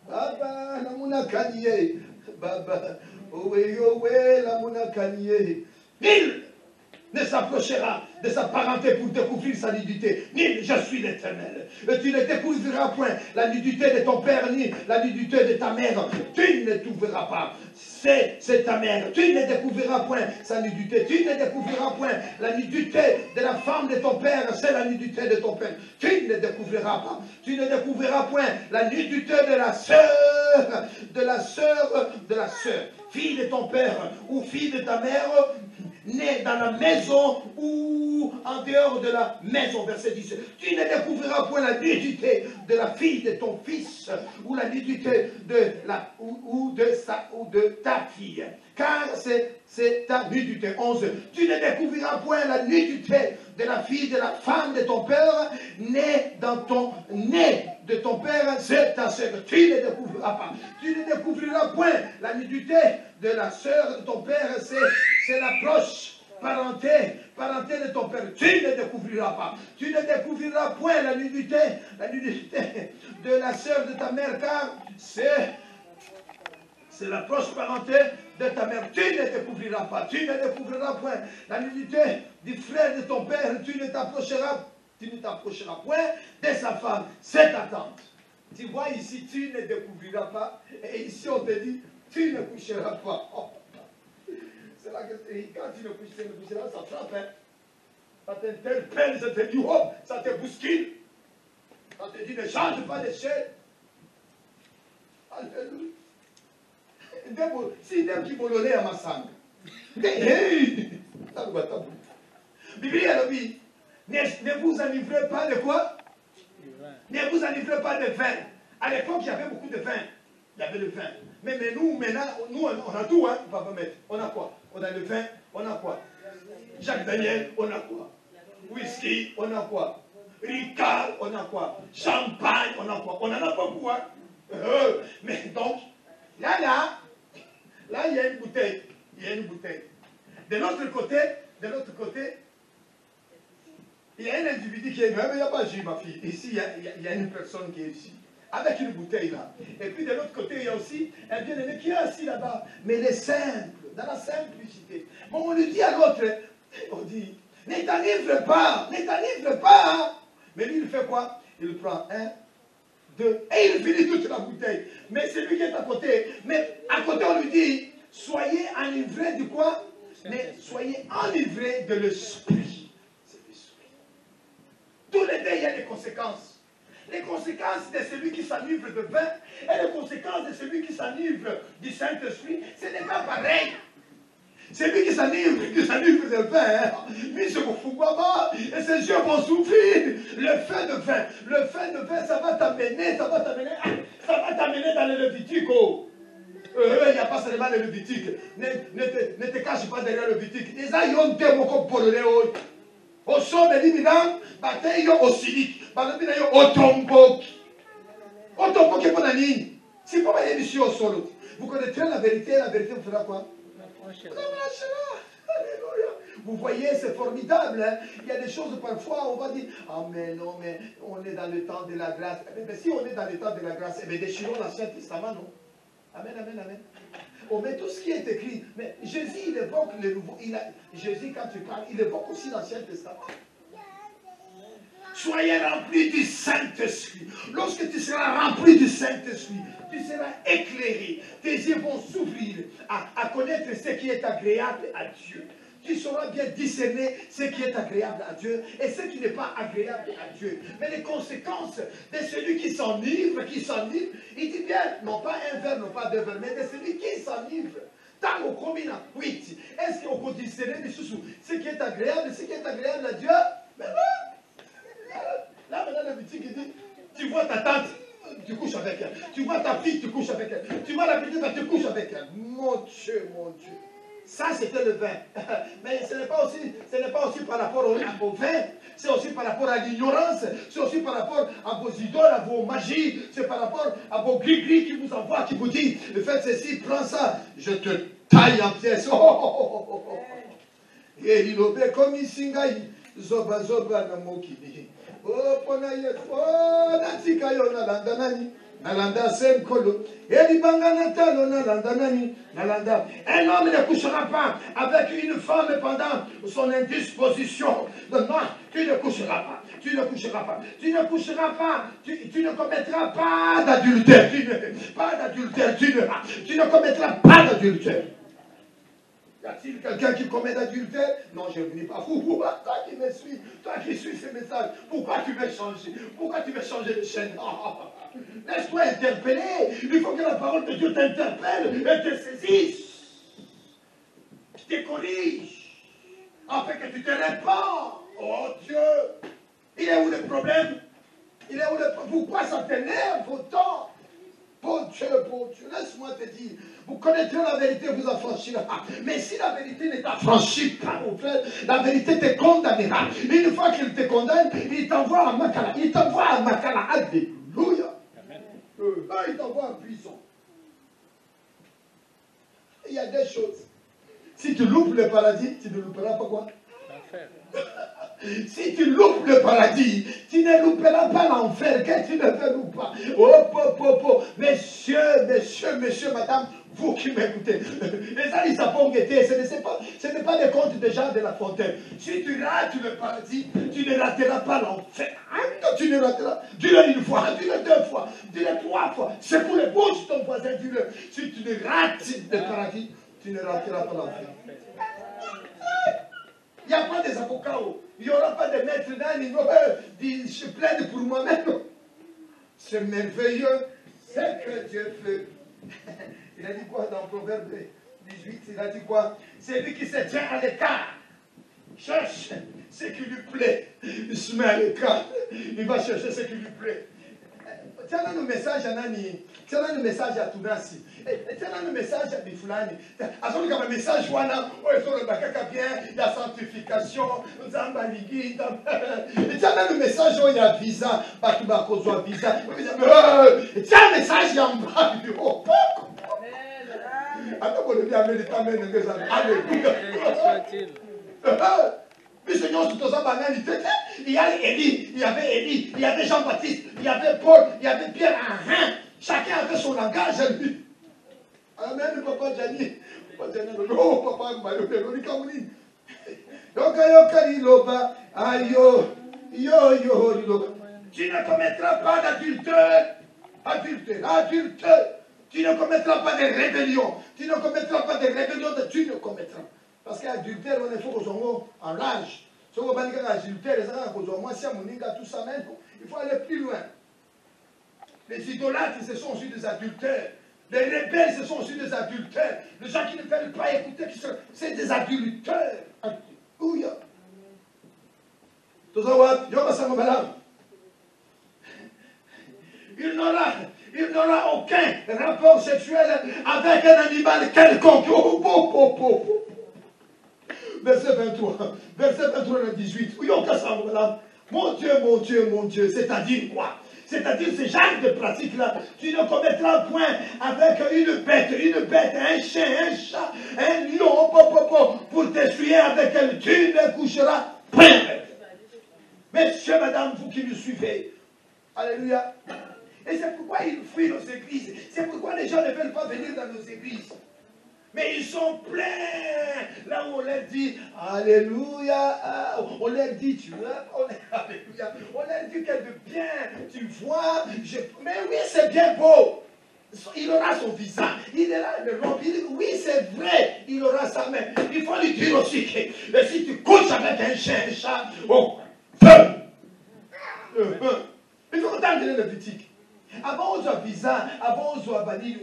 Baba, la mounakanye. Baba, owe, la mounakanye. Nul ne s'approchera de sa parenté pour découvrir sa nudité. Nul, je suis l'Éternel. Tu ne découvriras point la nudité de ton père, ni la nudité de ta mère. Tu ne trouveras pas. C'est ta mère. Tu ne découvriras point sa nudité. Tu ne découvriras point la nudité de la femme de ton père. C'est la nudité de ton père. Tu ne découvriras pas. Tu ne découvriras point la nudité de la sœur, de la sœur, de la sœur. Fille de ton père ou fille de ta mère, née dans la maison ou en dehors de la maison, verset 10. Tu ne découvriras point la nudité de la fille de ton fils ou la nudité de la ou de ta fille, car c'est ta nudité. 11. Tu ne découvriras point la nudité de la fille de la femme de ton père, née de ton père, c'est ta sœur. Tu ne découvriras pas. Tu ne découvriras point la nudité de la sœur de ton père, c'est la proche parenté de ton père. Tu ne découvriras pas. Tu ne découvriras point la nudité de la sœur de ta mère, car c'est la proche parenté de ta mère. Tu ne découvriras pas. Tu ne découvriras point la nudité du frère de ton père. Tu ne t'approcheras point de sa femme. C'est ta tante. Tu vois ici, tu ne découvriras pas. Et ici, on te dit, tu ne coucheras pas. Oh. C'est là que quand tu ne coucheras, ça frappe. Hein. Ça t'interpelle, ça te dit, oh, ça te bouscule. Ça te dit, ne change pas de chair. Alléluia. Si dem qui bolonné à ma sang. Bible a dit, ne vous enivrez pas de quoi? Ne vous enivrez pas de vin. À l'époque, il y avait beaucoup de vin. Il y avait le vin. Mais nous, maintenant, nous, on a tout, hein, papa maître. On a quoi? On a le vin, on a quoi? Jacques Daniel, on a quoi? Whisky, on a quoi? Ricard, on a quoi? Champagne, on a quoi? On en a pas beaucoup, hein. Mais donc, là, il y a une bouteille. Il y a une bouteille. De l'autre côté, il y a un individu qui est... Mais il n'y a pas J, ma fille. Ici, il y a une personne qui est ici. Avec une bouteille là. Et puis de l'autre côté, il y a aussi un bien-aimé qui est assis là-bas. Mais il est simple, dans la simplicité. Bon, on lui dit à l'autre, on dit, ne t'enivre pas, ne t'enivre pas. Hein. Mais lui, il fait quoi? Il prend un, deux, et il finit toute la bouteille. Mais c'est lui qui est à côté. Mais à côté, on lui dit, soyez enivrés du quoi? Mais soyez enivrés de l'esprit. C'est l'esprit. Tous les deux, il y a des conséquences. Les conséquences de celui qui s'enivre de vin et les conséquences de celui qui s'enivre du Saint-Esprit, c'est des cas pareils. Celui qui s'enivre de vin, lui se fout pas et ses yeux vont souffrir. Le fin de vin, ça va t'amener dans le Lévitique. Il n'y a pas seulement le Lévitique. Ne te cache pas derrière le Lévitique. Les aïons de mon polonais. Au son de l'imminent, bataille au cynique. Otomboki pour la ligne. C'est pas une émission au solo. Vous connaîtrez la vérité vous fera quoi? Alléluia. Vous voyez, c'est formidable. Hein? Il y a des choses parfois, on va dire, ah mais non, mais on est dans le temps de la grâce. Mais si on est dans le temps de la grâce, mais déchirons l'Ancien Testament, non? Amen, amen, amen. On met tout ce qui est écrit. Mais Jésus, il évoque le nouveau. Jésus, quand tu parles, il évoque aussi l'Ancien Testament. Soyez remplis du Saint-Esprit. Lorsque tu seras rempli du Saint-Esprit, tu seras éclairé. Tes yeux vont s'ouvrir à connaître ce qui est agréable à Dieu. Tu sauras bien discerner ce qui est agréable à Dieu et ce qui n'est pas agréable à Dieu. Mais les conséquences de celui qui s'enivre, il dit bien, non pas un verre, non pas deux verres, mais de celui qui s'enivre. Tant qu'on combine à 8, est-ce qu'on peut discerner ce qui est agréable à Dieu? Mais non! Là, maintenant, le boutique, il dit, tu vois ta tante, tu couches avec elle. Tu vois ta fille, tu couches avec elle. Tu vois la petite, tu couches avec elle. Mon Dieu, mon Dieu. Ça, c'était le vin. Mais ce n'est pas aussi par rapport au vin. C'est aussi par rapport à l'ignorance. C'est aussi par rapport à vos idoles, à vos magies. C'est par rapport à vos gris-gris qui vous envoient, qui vous disent, faites ceci, prends ça. Je te taille en pièces. Oh, oh, oh, oh, oh. Et il obéit comme il singaï. Zoba zoba na mokili. Oh, pona yet. Oh, natika yo na landanani. Nalanda sem kolo. Et libanga natalo na landanani. Nalanda. Un homme ne couchera pas avec une femme pendant son indisposition. Non, tu ne coucheras pas. Tu ne coucheras pas. Tu ne coucheras pas. Tu ne commettras pas d'adultère. Pas d'adultère. Tu ne commettras pas d'adultère. Y a-t-il quelqu'un qui commet d'adultère? Non, je ne dis pas vous. Toi qui me suis, toi qui suis ces messages, pourquoi tu veux changer? Pourquoi tu veux changer de chaîne? Laisse-toi interpeller. Il faut que la parole de Dieu t'interpelle et te saisisse. Te corrige. Afin que tu te répands. Oh Dieu. Il est où le problème? Il est où le problème? Pourquoi ça t'énerve autant? Bon Dieu, laisse-moi te dire, vous connaîtrez la vérité, vous affranchira. Mais si la vérité ne t'affranchit pas, mon frère, la vérité te condamnera. Une fois qu'il te condamne, il t'envoie à Makala. Il t'envoie à Makala. Alléluia. Il t'envoie en prison. Il y a des choses. Si tu loupes le paradis, tu ne louperas pas quoi? Si tu loupes le paradis, tu ne louperas pas l'enfer, que tu ne veux ou pas. Oh, messieurs, madame, vous qui m'écoutez, les amis, ça peut guetter, ce n'est pas des contes des gens de La Fontaine. Si tu rates le paradis, tu ne rateras pas l'enfer. Tu ne rateras, dis-le une fois, dis-le deux fois, dis-le trois fois. C'est pour les bouches de ton voisin, dis-le. Si tu ne rates le paradis, tu ne rateras pas l'enfer. Il n'y a pas des avocats, il n'y aura pas de maîtres d'un niveau, je plaide pour moi-même. C'est merveilleux, c'est que Dieu fait. Il a dit quoi dans Proverbe 18? Il a dit quoi? C'est lui qui se tient à l'écart. Cherche ce qui lui plaît. Il se met à l'écart. Il va chercher ce qui lui plaît. Tiens un message à Nani. Tiens un message à Tunasi. Tiens un message à Bifulani. Azon kama message wana. Oyo le bakaka bien. La sanctification. Nzamba ligi. Tiens un message où il y a visa. Bakiba kozwa visa. Tiens un message yamba. Oh poko. Attends qu'on le dit amen. Alléluia. Il y avait Élie, il y avait Élie, il y avait Jean-Baptiste, il y avait Paul, il y avait Pierre. Chacun avait son langage à lui. Amen, papa Jani. Oh, papa Mario, donc, tu ne commettras pas d'adultère. Adultère. Tu ne commettras pas de rébellion. Tu ne commettras pas de rébellion. Tu ne commettras. Parce qu'adultère, on est fort en l'âge. Si on va dire adultère, tout ça même, il faut aller plus loin. Les idolâtres, ce sont aussi des adultères. Les rebelles, ce sont aussi des adultères. Les gens qui ne veulent pas écouter, c'est des adultères. Alléluia. Il n'aura aucun rapport sexuel avec un animal quelconque. Verset 23, verset 18. Mon Dieu, c'est-à-dire quoi? C'est-à-dire ce genre de pratique-là, tu ne commettras point avec une bête, un chien, un chat, un lion, pour t'essuyer avec elle, tu ne coucheras point avec. Messieurs, madame, vous qui nous suivez, alléluia. Et c'est pourquoi ils fuient nos églises. C'est pourquoi les gens ne veulent pas venir dans nos églises. Mais ils sont pleins. Là où on leur dit, alléluia, on leur dit, tu vois, alléluia, on leur dit quelque bien, tu vois, mais oui, c'est bien beau. Il aura son visa, il aura le nom, oui, c'est vrai, il aura sa main. Il faut lui dire aussi que si tu couches avec un chien, un chat, oh, feu. Il faut t'entendre le boutique. Avant on a visa, avant on a bani,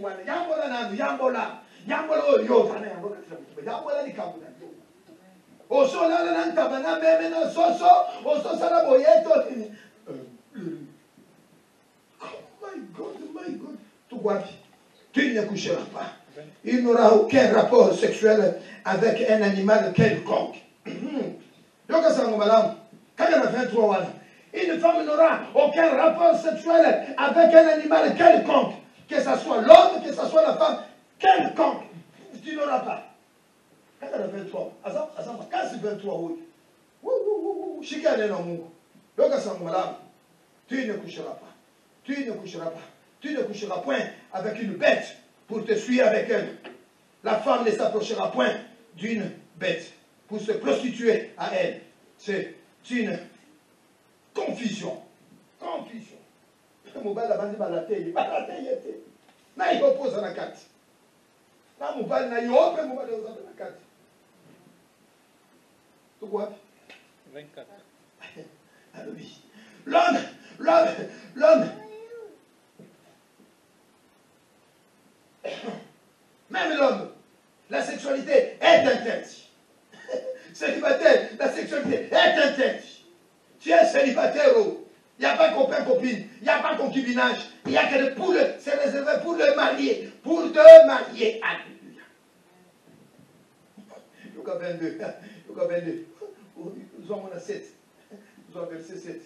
yambola. Yambola yo tana yambola ni kabuna. Oso la la ntabana meme na soso, oso sala boyeto. Oh my God. Tout guapi. Tu ne coucheras pas. Il n'aura aucun rapport sexuel avec un animal quelconque. Donc ça nous madame. Quand il y a 23 ans, une femme n'aura aucun rapport sexuel avec un animal quelconque. Que ce soit l'homme, que ce soit la femme, quelconque. Tu n'auras pas. Quand elle a 23, quand c'est 23, oui. Chika n'est pas mon. Tu ne coucheras pas. Tu ne coucheras pas. Tu ne coucheras point avec une bête pour te suivre avec elle. La femme ne s'approchera point d'une bête pour se prostituer à elle. C'est une confusion. Confusion. Mobile a vendu la télé. Na il oppose à la carte. Na mobile na il oppose à la carte. Tu quoi? 24. Alors oui. L'homme. Même l'homme, la sexualité est interdite. Célibataire, la sexualité est interdite. Tu es célibataire, il n'y a pas copain, copine, il n'y a pas concubinage, il n'y a que pour le, c'est réservé pour le marier, pour te marier. Alléluia. Luc 22, nous avons 7, nous avons verset 7.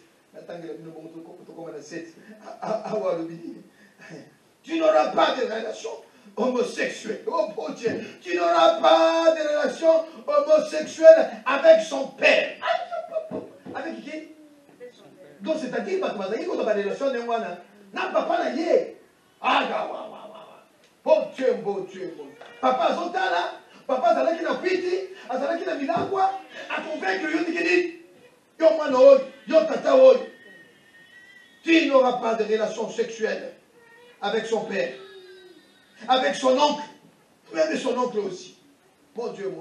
Tu n'auras pas de relation homosexuelle. Oh mon Dieu, tu n'auras pas de relation homosexuelle avec son père. Avec qui? Donc c'est-à-dire que tu as une relation de moi. Non, papa n'a yé. Bon Dieu. Papa Zotala, papa Zalaki na Kwiti, Azalaki na Milagwa, a convaincre Yoni. Tu n'auras pas de relation sexuelle avec son père, avec son oncle, même son oncle aussi. Mon Dieu.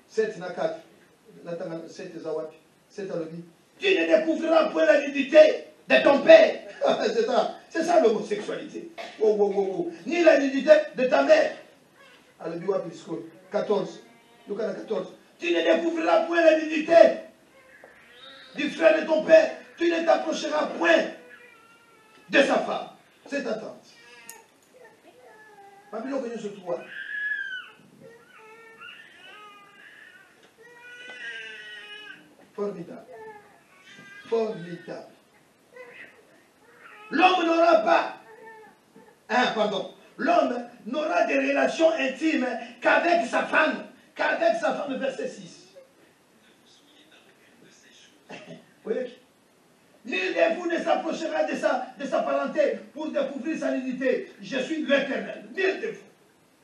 7 na 4, 7 Zawati, 7 Alobi. Tu ne découvriras point la nudité de ton père. C'est ça l'homosexualité. Ni la nudité de ta mère. Alobi Wapisco, 14, Lucas 14. Tu ne découvriras point la nudité du frère de ton père, tu ne t'approcheras point de sa femme. C'est ta tante. Babylone que je trouve. Formidable. L'homme n'aura pas. L'homme n'aura des relations intimes qu'avec sa femme. Verset 6. Oui. Nul de vous ne s'approchera de sa parenté pour découvrir sa nudité. Je suis l'Éternel. Nul de vous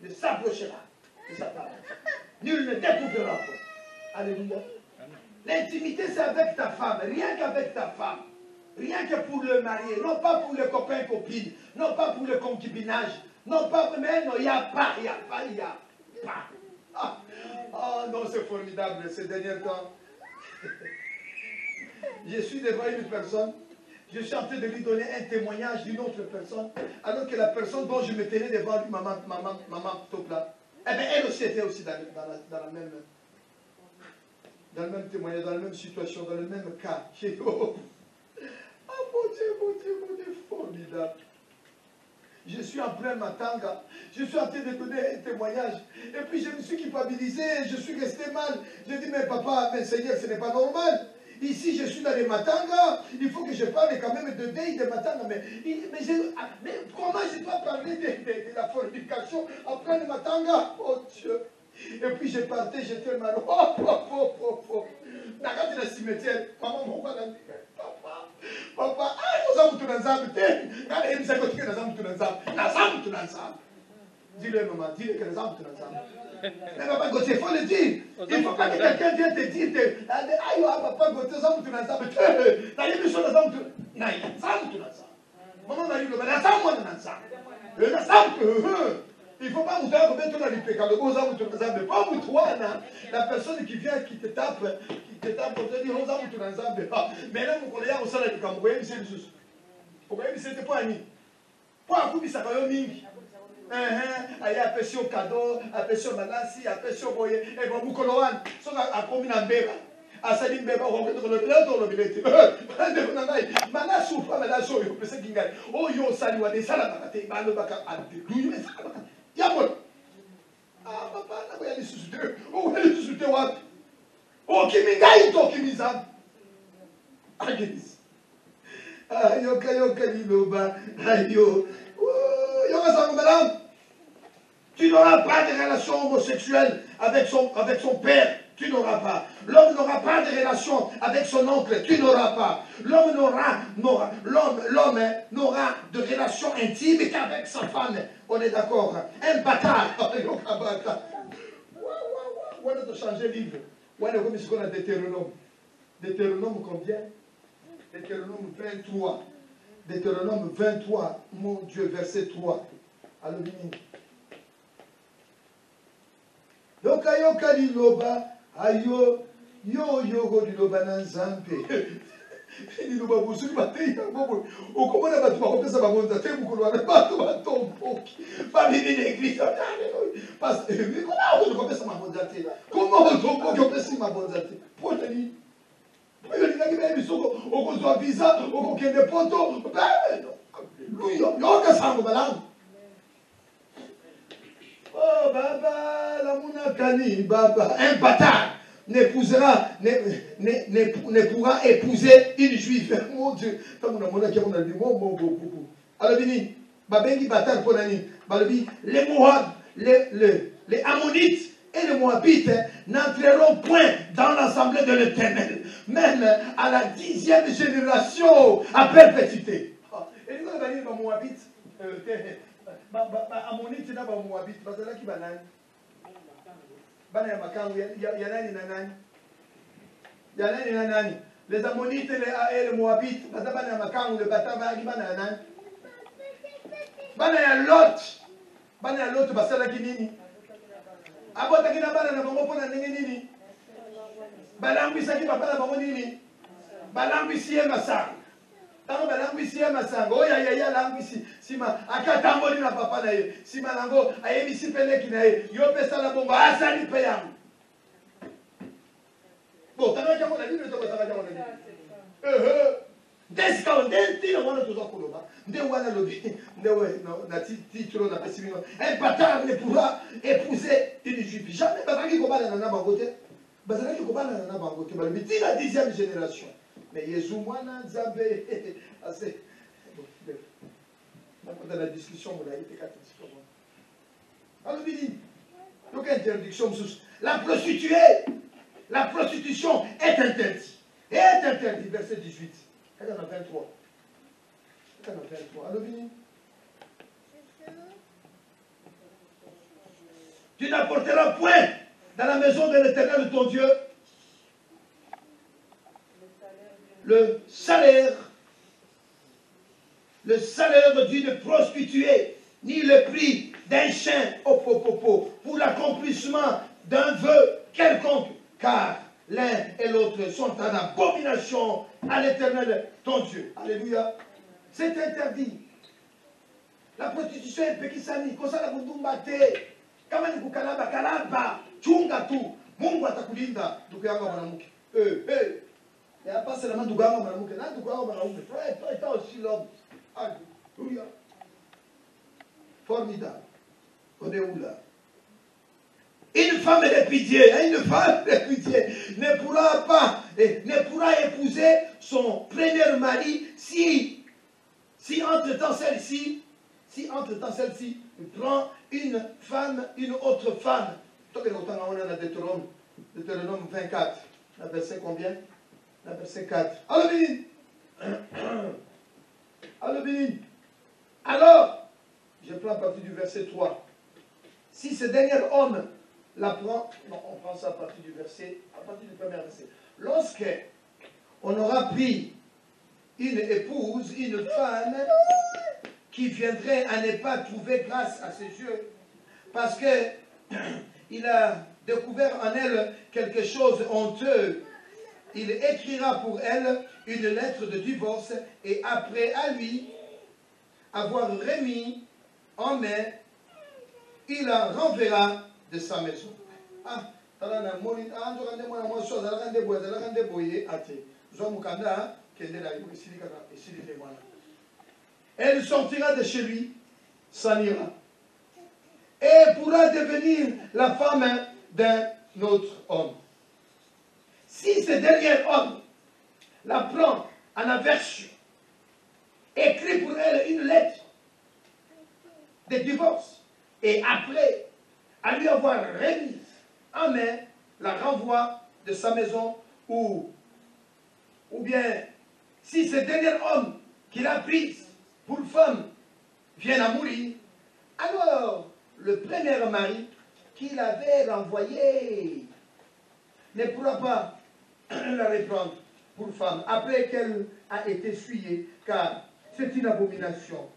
ne s'approchera de sa parenté. Nul ne découvrira pas. Alléluia. L'intimité, c'est avec ta femme. Rien qu'avec ta femme. Rien que pour le marier. Non pas pour le copain-copine. Non pas pour le concubinage. Non pas, mais non, il n'y a pas. Oh non, c'est formidable ces derniers temps. Je suis devant une personne, je suis en train de lui donner un témoignage d'une autre personne, alors que la personne dont je me tenais devant lui, maman top là, eh bien elle aussi était aussi dans le même témoignage, dans la même situation, dans le même cas. J'ai dit, oh mon Dieu, formidable. Je suis en plein matanga, je suis en train de donner un témoignage, et puis je me suis culpabilisé, je suis resté mal. J'ai dit, mais papa, mais Seigneur, ce n'est pas normal. Ici, je suis dans les matangas. Il faut que je parle quand même de veille de matanga. Mais comment je dois parler de la fornication après le matanga? Oh Dieu. Et puis je partais, j'étais mal. Dans le cimetière, maman m'a dit, papa, nous avons tout ensemble. Dis-le, maman, dis-le que nous avons tout ensemble. Mais papa Gauthier, il faut le dire. Il ne faut pas que quelqu'un vienne te dire, aïe, papa Gauthier, nous avons tout ensemble. Nous avons tout ensemble. Maman m'a dit, nous avons tout ensemble. Il ne faut pas vous faire mettre dans les péchés. La personne qui vient, qui te tape, pour te dire, nous avons tout ensemble. Mais là, vous connaissez, vous savez, vous voyez, c'est le souci. Vous voyez, c'était pas un Pourquoi vous dites ça quand même? Aïe, apprécié au cadeau, apprécié au malassi, apprécié au boye, et bon, vous connaissez, ça a commis un bébé. Asali mbeba rencontre le plateau le billet. Mana souffre mana so yo pese kinga. Oh yo sali wa de sala bakate ba lo baka alléluia mais sala baka. Ya bon. Ah papa na boya lisusude. Oh wali lisusude wa. Oh kiminga ito kimizam. Agis. Ah yo kayo kaliloba. Ayo. Oh yo ka sango madam. Tu n'auras pas de relation homosexuelle avec son père. Tu n'auras pas. L'homme n'aura pas de relation avec son oncle. Tu n'auras pas. L'homme n'aura de relation intime qu'avec sa femme. On est d'accord. Un bâtard. On a changé de livre. On a comme ce qu'on a Deutéronome. Deutéronome combien? Deutéronome 23. Deutéronome 23. Mon Dieu, verset 3. Alors, donc, ayo kaliloba, ayo, yo liloba na nzambe. Liloba busuri batei ya bobo. Okomona batu bakopesa babonza te mukolo wana batu batomboki. Ba bibi l'église. Parce que comment on kopesa mabonza te? Comment on tomboki opesi mabonza te? Pona ni. Oyo linaki ba bisoko okozwa visa, okokende poto. Yo ka sango balangu. Oh, Baba, la mounakani, Baba, un bâtard ne pourra épouser une juive. Mon Dieu, alors, les Moab, les Ammonites et les Moabites n'entreront point dans l'assemblée de l'Éternel, même à la 10e génération à perpétuité. Et les Moabites, Amonite na ba Moabite bazalaki banani bana ya makangu ya nani na nani ya nani na nani les Ammonites et les Moabites bazalaki bana ya makangu le bataba ali bana ya nani bana ya Lot basalaki nini abotaki na bana na bango pona ndenge nini balambisaki papa na bango nini balambisi ye masanga tango balambisi ye masanga oyo yaya alambisi sima akatamboli na papa na ye sima nango ayebisi peleki na ye yo mpe sala bongo asali mpe yango bon tangaki yango na bino tokosangaki yango na bino nde sika nde ntina wana toza koloba nde wana lobi nde na titolo napesi bino un bâtard ne pourra épouser une juive jamais bazalaki kobalana na bango te bazalaki kobalana na bango te balobi ntina 10e génération. Mais Jésus, moi, Nzambe, assez. Dans la discussion, on a été catastrophique. Alors, il dit, donc, interdiction, la prostitution est interdite. Est interdite, verset 18. Elle en a 23. Elle en a 23. Alors, il dit, tu n'apporteras point dans la maison de l'Éternel ton Dieu le salaire d'une prostituée, ni le prix d'un chien pour l'accomplissement d'un vœu quelconque, car l'un et l'autre sont en abomination à l'Éternel, ton Dieu. Alléluia. C'est interdit. La prostitution est pékisani. Kosala kundumbate. Kama ni kukalaba kalaba. Chunga tu. Mungu atakulinda. Dukuyanga mwanamuke. Il n'y a pas seulement Dougama Manamouke. Là, Dougama Manamouke. Toi aussi l'homme. Alléluia. Formidable. On est où là? Une femme de pitié ne pourra épouser son premier mari si entre-temps celle-ci prend une autre femme. On a Deutéronome 24. La verset combien? La verset 4. Alors, je prends à partir du verset 3. Si ce dernier homme la prend, non, on prend ça à partir du premier verset. Lorsque on aura pris une épouse, une femme qui viendrait à ne pas trouver grâce à ses yeux, parce que il a découvert en elle quelque chose de honteux, il écrira pour elle une lettre de divorce et après à lui avoir remis en main, il la renverra de sa maison. Elle sortira de chez lui, s'en ira, et pourra devenir la femme d'un autre homme. Si ce dernier homme la prend en aversion, écrit pour elle une lettre de divorce, et après à lui avoir remise en main, la renvoie de sa maison ou bien si ce dernier homme qu'il a pris pour femme vient à mourir, alors le premier mari qu'il avait renvoyé ne pourra pas la reprendre pour femme après qu'elle a été souillée, car c'est une abomination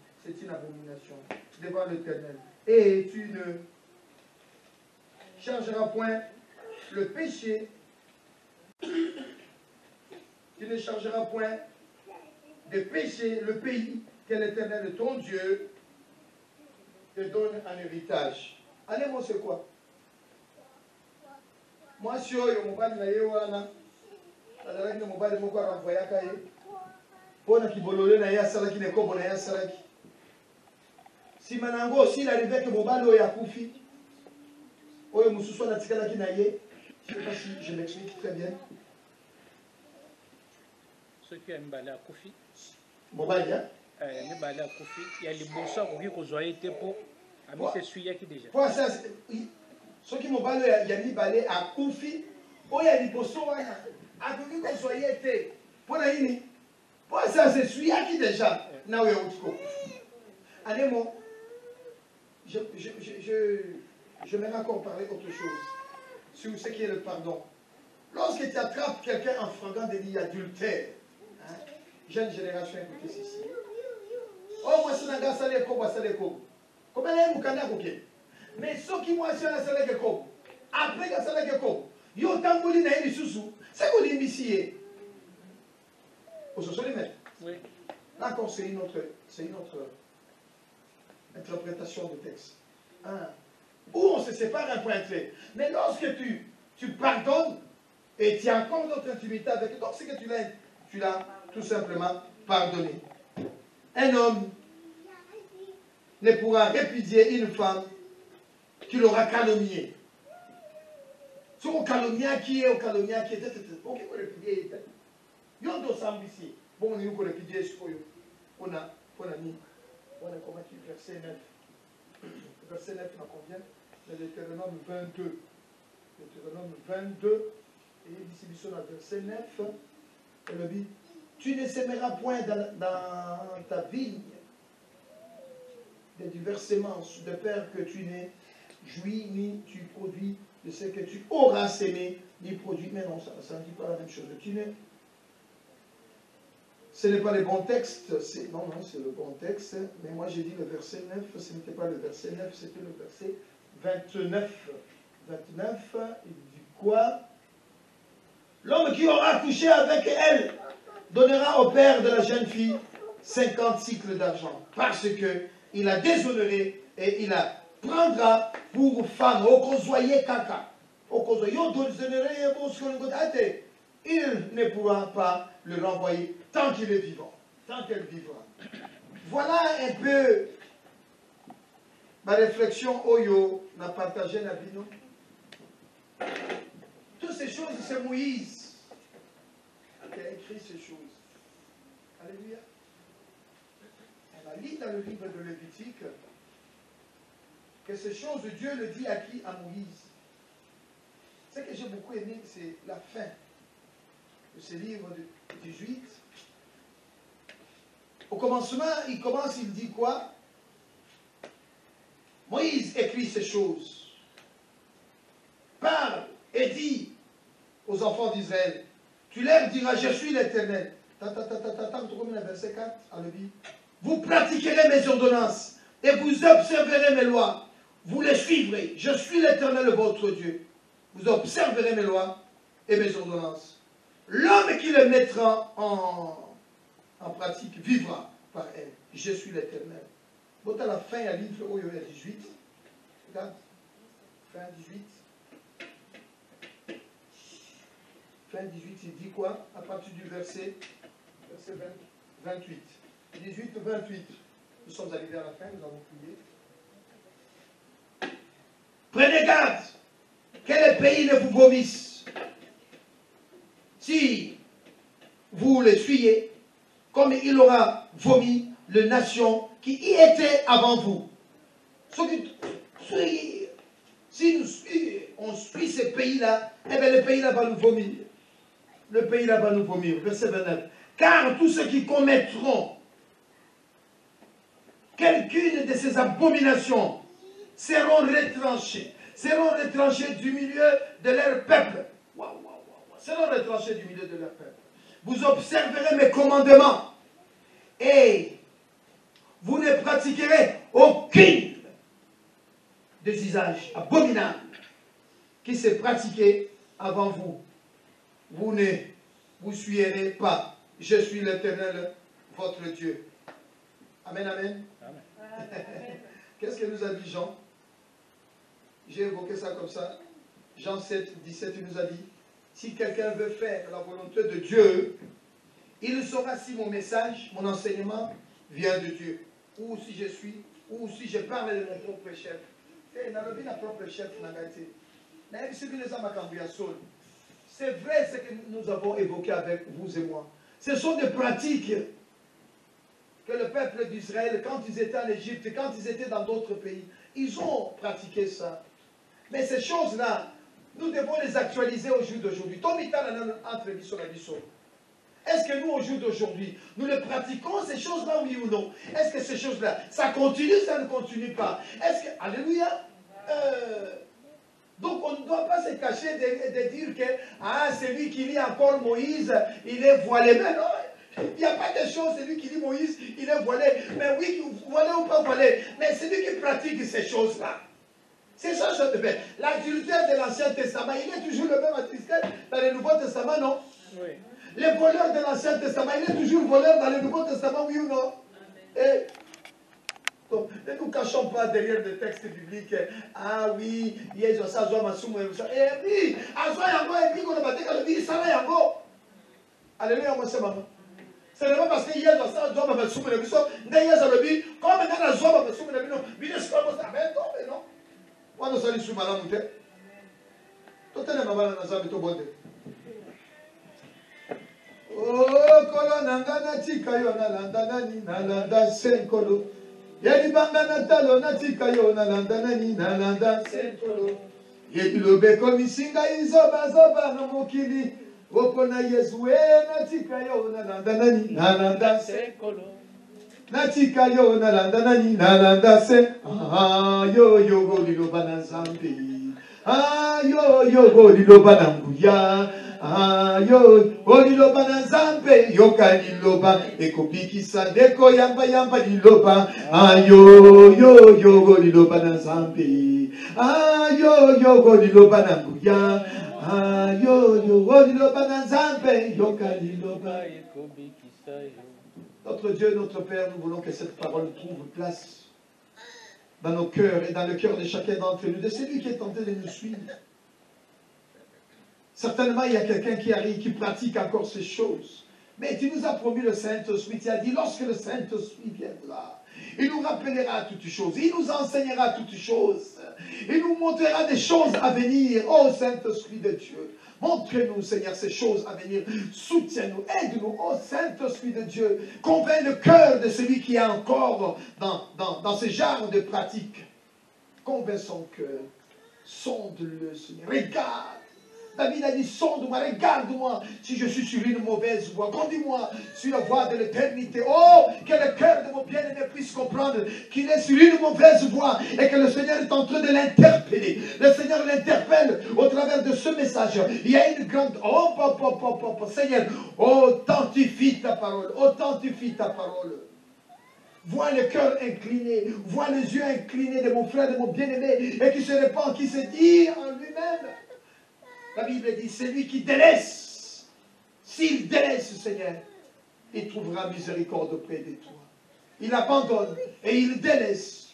devant l'Éternel. Et tu ne changeras point le péché, tu ne changeras point de péché le pays que l'Éternel ton Dieu te donne en héritage. Allez, moi, c'est quoi? Moi, si yo mobali na yewana, azalaki na mobali moko aranvoyaka ye, pona kibolole na ye asalaki na ekobo na ye asalaki. Sima na yango s'il arrivait que mobali oyo akufi, oyo mosusu anatikalaki na ye, je ne sais pas si je m'explique très bien. Ceux qui aiment balé à Koufi. Mobali, hein? Les balé à Koufi. Il y a les bossons qui ont été pour. Ami, c'est celui qui déjà. Pour ça, ceux qui m'ont balé, il y a mis balé à Koufi. Oh, il y a des bossons, à Koufi, qu'on soit été. Pour la ini. Pour ça, c'est celui qui déjà. Now, il y a autre chose. Allez, moi, j'aimerais encore parler autre chose. Sur ce qui est le pardon. Lorsque tu attrapes quelqu'un en flagrant délit adultère, hein, jeune génération, écoutez ceci. Oh, moi, c'est un gars, ça l'est comme ça l'est comme. Comment est-ce que vous mais ceux qui m'ont assuré ça l'est comme. Après que ça l'est comme. Yo tambouli na yeli susu. C'est qu'on dit ici. Vous se souvenez? Oui. D'accord, c'est une autre interprétation du texte. Hein? Où on se sépare un point trait. Mais lorsque tu pardonnes, et tu as encore notre intimité avec lui, donc c'est que tu l'as tout simplement pardonné. Un homme ne pourra répudier une femme qu'il aura calomniée. Si on calomnie qui est, ok, on peut répudier. Il y a d'autres hommes ici. Bon, on peut répudier ce qu'on a mis. On a combattu verset 9. Verset 9, on a combien? C'est Deutéronome 22. Deutéronome 22. Et ici, nous sommes à verset 9. Elle dit, tu ne sèmeras point dans ta vigne des divers semences, de peur que tu n'aies joui, ni tu produis de ce que tu auras sémé, ni produit. Mais non, ça ne dit pas la même chose. Ce n'est pas le bon texte. Non, c'est le bon texte. Mais moi, j'ai dit le verset 9. Ce n'était pas le verset 9, c'était le verset 29. 29, il dit quoi? L'homme qui aura couché avec elle donnera au père de la jeune fille 50 cycles d'argent, parce qu'il a déshonoré et il la prendra pour femme. Il ne pourra pas le renvoyer tant qu'il est vivant, tant qu'elle vivra. Voilà un peu ma réflexion. Oyo n'a partagé la vie, non? Toutes ces choses, c'est Moïse qui a écrit ces choses. Alléluia. On a lu dans le livre de Lévitique que ces choses, Dieu le dit à qui? À Moïse. Ce que j'ai beaucoup aimé, c'est la fin de ce livre de 18. Au commencement, il dit quoi? Moïse écrit ces choses. Parle et dit aux enfants d'Israël, tu leur diras, je suis l'Éternel. Verset 4, vous pratiquerez mes ordonnances et vous observerez mes lois. Vous les suivrez. Je suis l'Éternel, votre Dieu. Vous observerez mes lois et mes ordonnances. L'homme qui les mettra en pratique vivra par elle. Je suis l'Éternel. Bon, à la fin, il y a le livre au 18. Regarde. Fin 18. Fin 18, il dit quoi? À partir du verset 28. 18, 28. Nous sommes arrivés à la fin, nous avons prié. Prenez garde que les pays ne vous vomissent. Si vous les fuyez, comme il aura vomi les nations qui y étaient avant vous. Si on suit ces pays-là, eh bien le pays-là va nous vomir. Le pays-là va nous vomir. Verset 29. Car tous ceux qui commettront quelqu'une de ces abominations seront retranchés du milieu de leur peuple. Seront retranchés du milieu de leur peuple. Vous observerez mes commandements et vous ne pratiquerez aucune des usages abominables qui s'est pratiqué avant vous. Vous ne vous suivrez pas. Je suis l'Éternel, votre Dieu. Amen, amen. Qu'est-ce que nous a dit Jean? J'ai évoqué ça comme ça. Jean 7, 17, il nous a dit, si quelqu'un veut faire la volonté de Dieu, il saura si mon message, mon enseignement vient de Dieu. Ou si je suis, ou si je parle de mon propre chef. Notre propre chef, c'est vrai ce que nous avons évoqué avec vous et moi. Ce sont des pratiques que le peuple d'Israël, quand ils étaient en Égypte, quand ils étaient dans d'autres pays, ils ont pratiqué ça. Mais ces choses-là, nous devons les actualiser au jour d'aujourd'hui. Est-ce que nous, au jour d'aujourd'hui, nous le pratiquons, ces choses-là, oui ou non? Est-ce que ces choses-là, ça continue, ça ne continue pas? Est-ce que, alléluia, donc on ne doit pas se cacher de dire que, ah, celui qui lit encore Moïse, il est voilé. Mais non, il n'y a pas de chose, celui qui lit Moïse, il est voilé. Mais oui, voilé ou pas voilé, mais celui qui pratique ces choses-là. C'est ça, je te fais. L'adultère de l'Ancien Testament, il est toujours le même adultère dans le Nouveau Testament, non? Oui. Les voleurs de l'Ancien Testament, il est toujours voleur dans le Nouveau Testament, oui ou non? Et, donc, ne nous cachons pas derrière des textes bibliques. Ah oui, il y a ça, et puis, alléluia, moi c'est maman. Ce n'est pas parce qu'il y a ça, comme il y a ça, non. Quando sali su malamu te, totene mabala na zabi to bonde. Oh, kolo nanga na tika yo na landa nani na landa senkolo. Yedi banga na talo na tika yo na landa nani na landa senkolo. Yedi lobe komisinga izoba zoba no mokili. Oko na Yesu na tika yo na landa nani na landa senkolo. Natika yo nalanda nani nalanda se yo yo go liloba na zambi yo yo go liloba na nguya yo go liloba na zambe yo ka liloba ekopikisa ndeko yamba yamba liloba yo yo yo go liloba na zambe yo yo go liloba na nguya yo yo go liloba na zambe yo ka liloba ekopikisa yo. Notre Dieu, notre Père, nous voulons que cette parole trouve place dans nos cœurs et dans le cœur de chacun d'entre nous, de celui qui est tenté de nous suivre. Certainement, il y a quelqu'un qui arrive, qui pratique encore ces choses. Mais tu nous as promis le Saint-Esprit, tu as dit, lorsque le Saint-Esprit viendra, il nous rappellera toutes choses, il nous enseignera toutes choses, il nous montrera des choses à venir. Oh Saint-Esprit de Dieu, montre-nous, Seigneur, ces choses à venir. Soutiens-nous, aide-nous, oh Saint-Esprit de Dieu. Convainc le cœur de celui qui est encore dans ce genre de pratique. Convainc son cœur. Sonde-le, Seigneur. Regarde. David a dit, sonde-moi, regarde-moi si je suis sur une mauvaise voie. Conduis-moi sur la voie de l'éternité. Oh, que le cœur de mon bien-aimé puisse comprendre qu'il est sur une mauvaise voie et que le Seigneur est en train de l'interpeller. Le Seigneur l'interpelle au travers de ce message. Il y a une grande... Oh, Seigneur, authentifie ta parole. Authentifie ta parole. Vois le cœur incliné, vois les yeux inclinés de mon frère, de mon bien-aimé, et qui se répand, qui se dit en lui-même. La Bible dit, celui qui délaisse, s'il délaisse, Seigneur, il trouvera miséricorde auprès de toi. Il abandonne et il délaisse.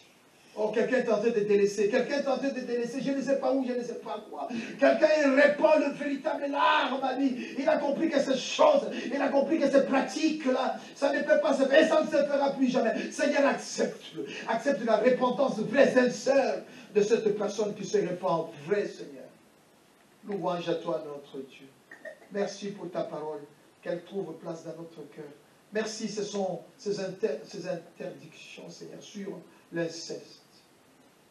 Oh, quelqu'un est tenté de délaisser. Quelqu'un est tenté de délaisser. Je ne sais pas où, je ne sais pas quoi. Quelqu'un répand le véritable larme à lui. Il a compris que ces choses, il a compris que ces pratiques-là, ça ne peut pas se faire. Et ça ne se fera plus jamais. Seigneur, accepte-le. Accepte la repentance vraie, sincère de cette personne qui se répand. Vrai, Seigneur. Louange à toi, notre Dieu. Merci pour ta parole, qu'elle trouve place dans notre cœur. Merci, ce sont ces interdictions, Seigneur, sur l'inceste.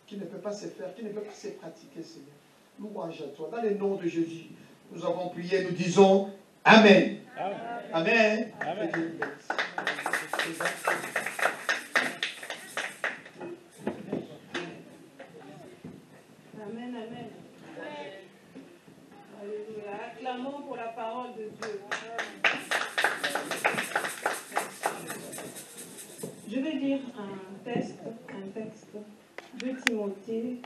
qui ne peut pas se faire, qui ne peut pas se pratiquer, Seigneur. Louange à toi. Dans le nom de Jésus, nous avons prié, nous disons Amen. Amen. Amen. Amen. Amen, amen. Alléluia. Acclamons pour la parole de Dieu. Je vais lire un texte, 2 Timothée